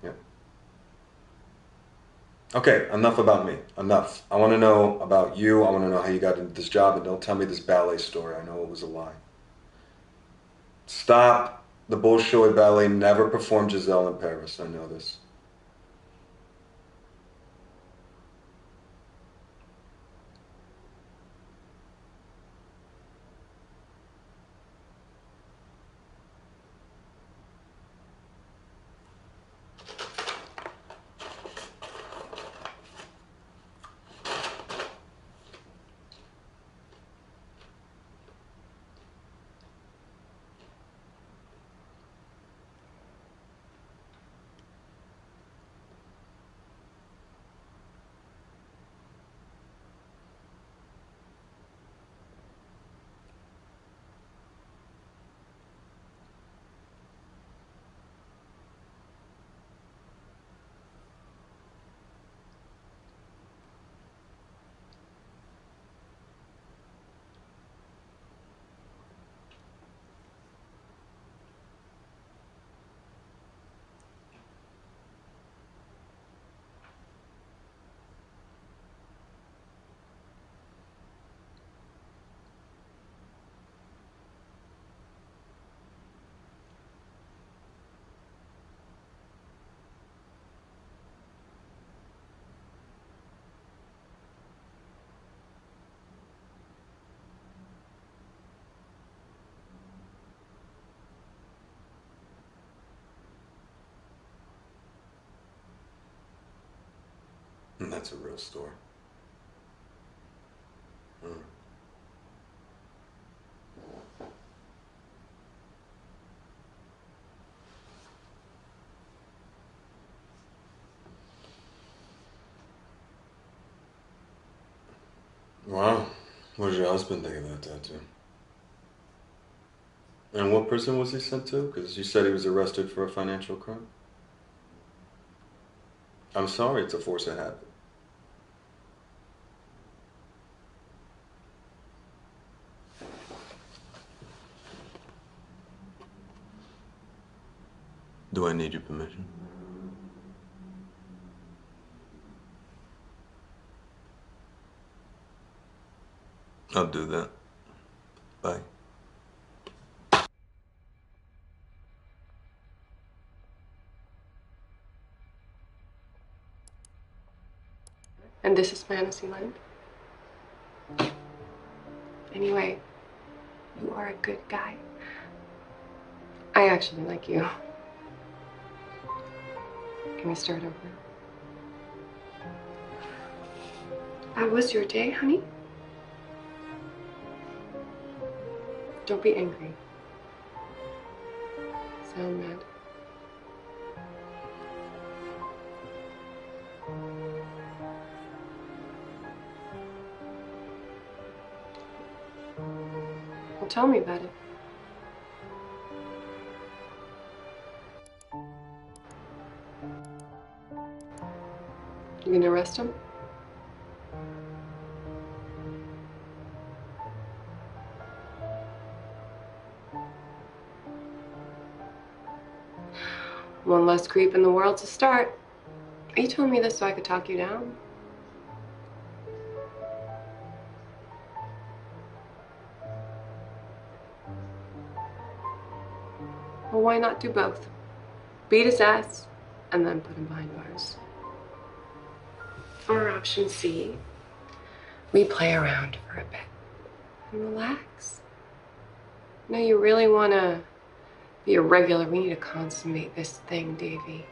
Yeah. Okay, enough about me. Enough. I want to know about you. I want to know how you got into this job, and don't tell me this ballet story. I know it was a lie. Stop the Bolshoi Ballet never performed Giselle in Paris. I know this. That's a real story. Wow. What did your husband think about that, too? And what prison was he sent to? Because you said he was arrested for a financial crime. I'm sorry to force a habit. Do I need your permission? I'll do that. Bye. And this is Fantasyland. Anyway, you are a good guy. I actually like you. Can we start over? How was your day, honey? Don't be angry. Sound mad. Well, tell me about it. You gonna arrest him? One less creep in the world to start. Are you telling me this so I could talk you down? Well, why not do both? Beat his ass and then put him behind bars. Or option C, we play around for a bit and relax. No, you really want to be a regular. We need to consummate this thing, Davy.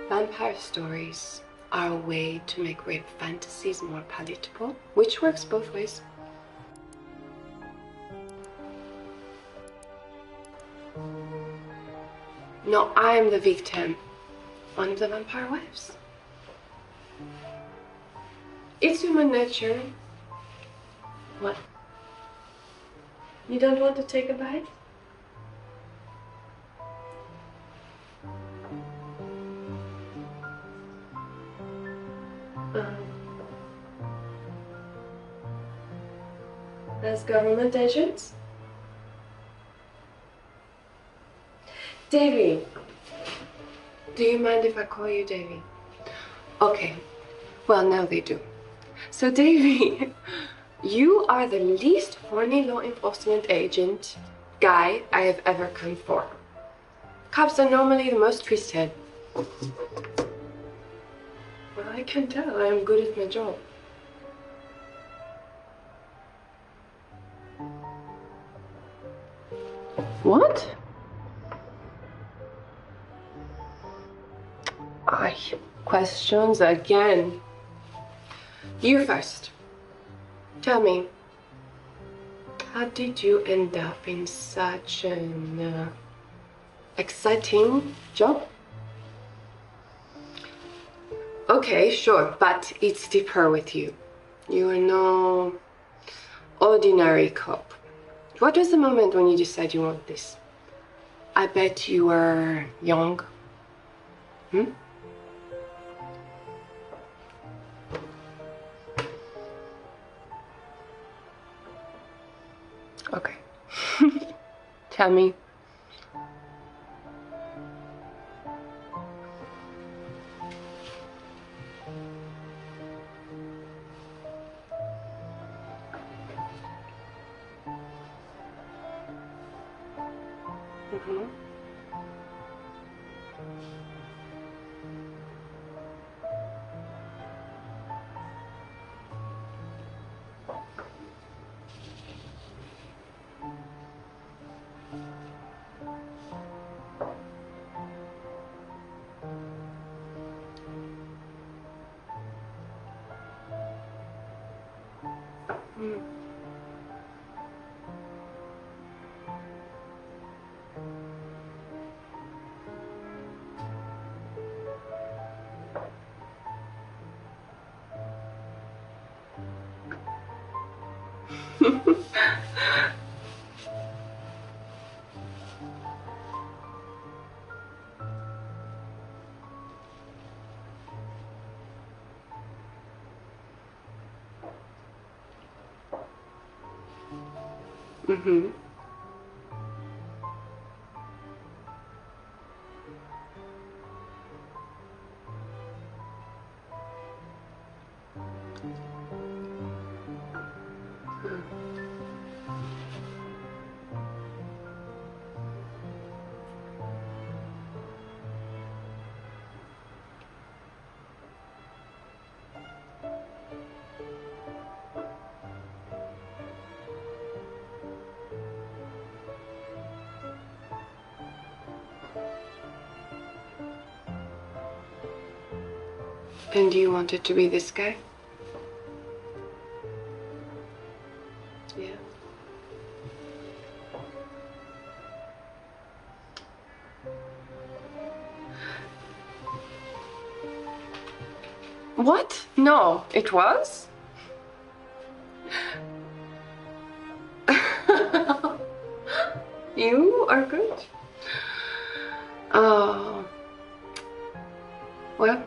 Vampire stories are a way to make rape fantasies more palatable, which works both ways. No, I'm the victim. One of the vampire wives. It's human nature. What? You don't want to take a bite? As government agents? Davy, do you mind if I call you Davy? Okay, well now they do. So Davy, you are the least horny law enforcement agent guy I have ever come for. Cops are normally the most twisted. Well, I can tell I am good at my job. What? Questions again. You first. Tell me, how did you end up in such an exciting job? Okay, sure, but it's deeper with you. You are no ordinary cop. What was the moment when you decided you want this? I bet you were young. Okay. Tell me. Mm. Mm-hmm. And you wanted to be this guy? Yeah. What? No, it was? You are good. Oh. Well,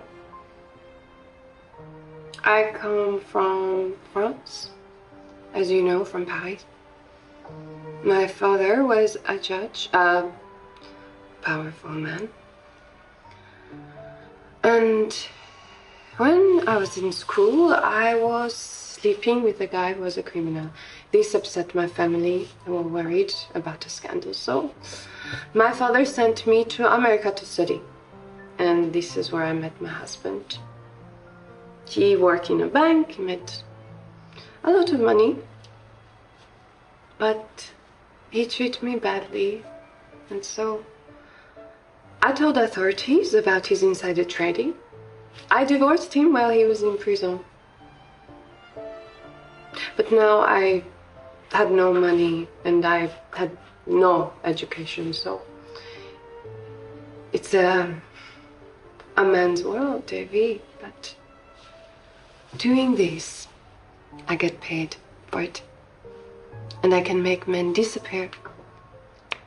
I come from France, as you know, from Paris. My father was a judge, a powerful man. And when I was in school, I was sleeping with a guy who was a criminal. This upset my family. They were worried about a scandal. So my father sent me to America to study. And this is where I met my husband. He worked in a bank, he made a lot of money. But he treated me badly. And so I told authorities about his insider trading. I divorced him while he was in prison. But now I had no money and I had no education, so it's a man's world, Davy. But doing this, I get paid for it. And I can make men disappear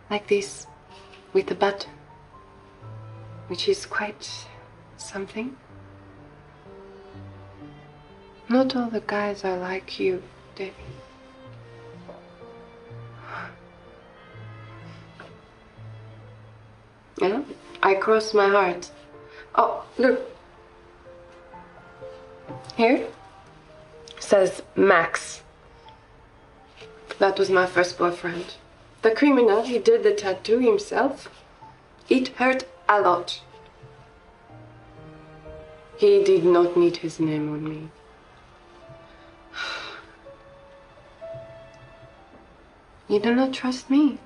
like this with a button, which is quite something. Not all the guys are like you, Davy. Yeah, I cross my heart. Oh, look. Here says Max. That was my first boyfriend. The criminal, he did the tattoo himself. It hurt a lot. He did not need his name on me. You do not trust me.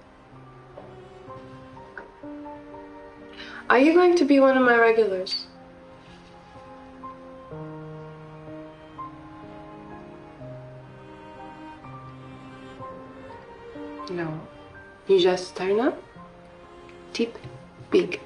Are you going to be one of my regulars? No. You just turn up, tip big.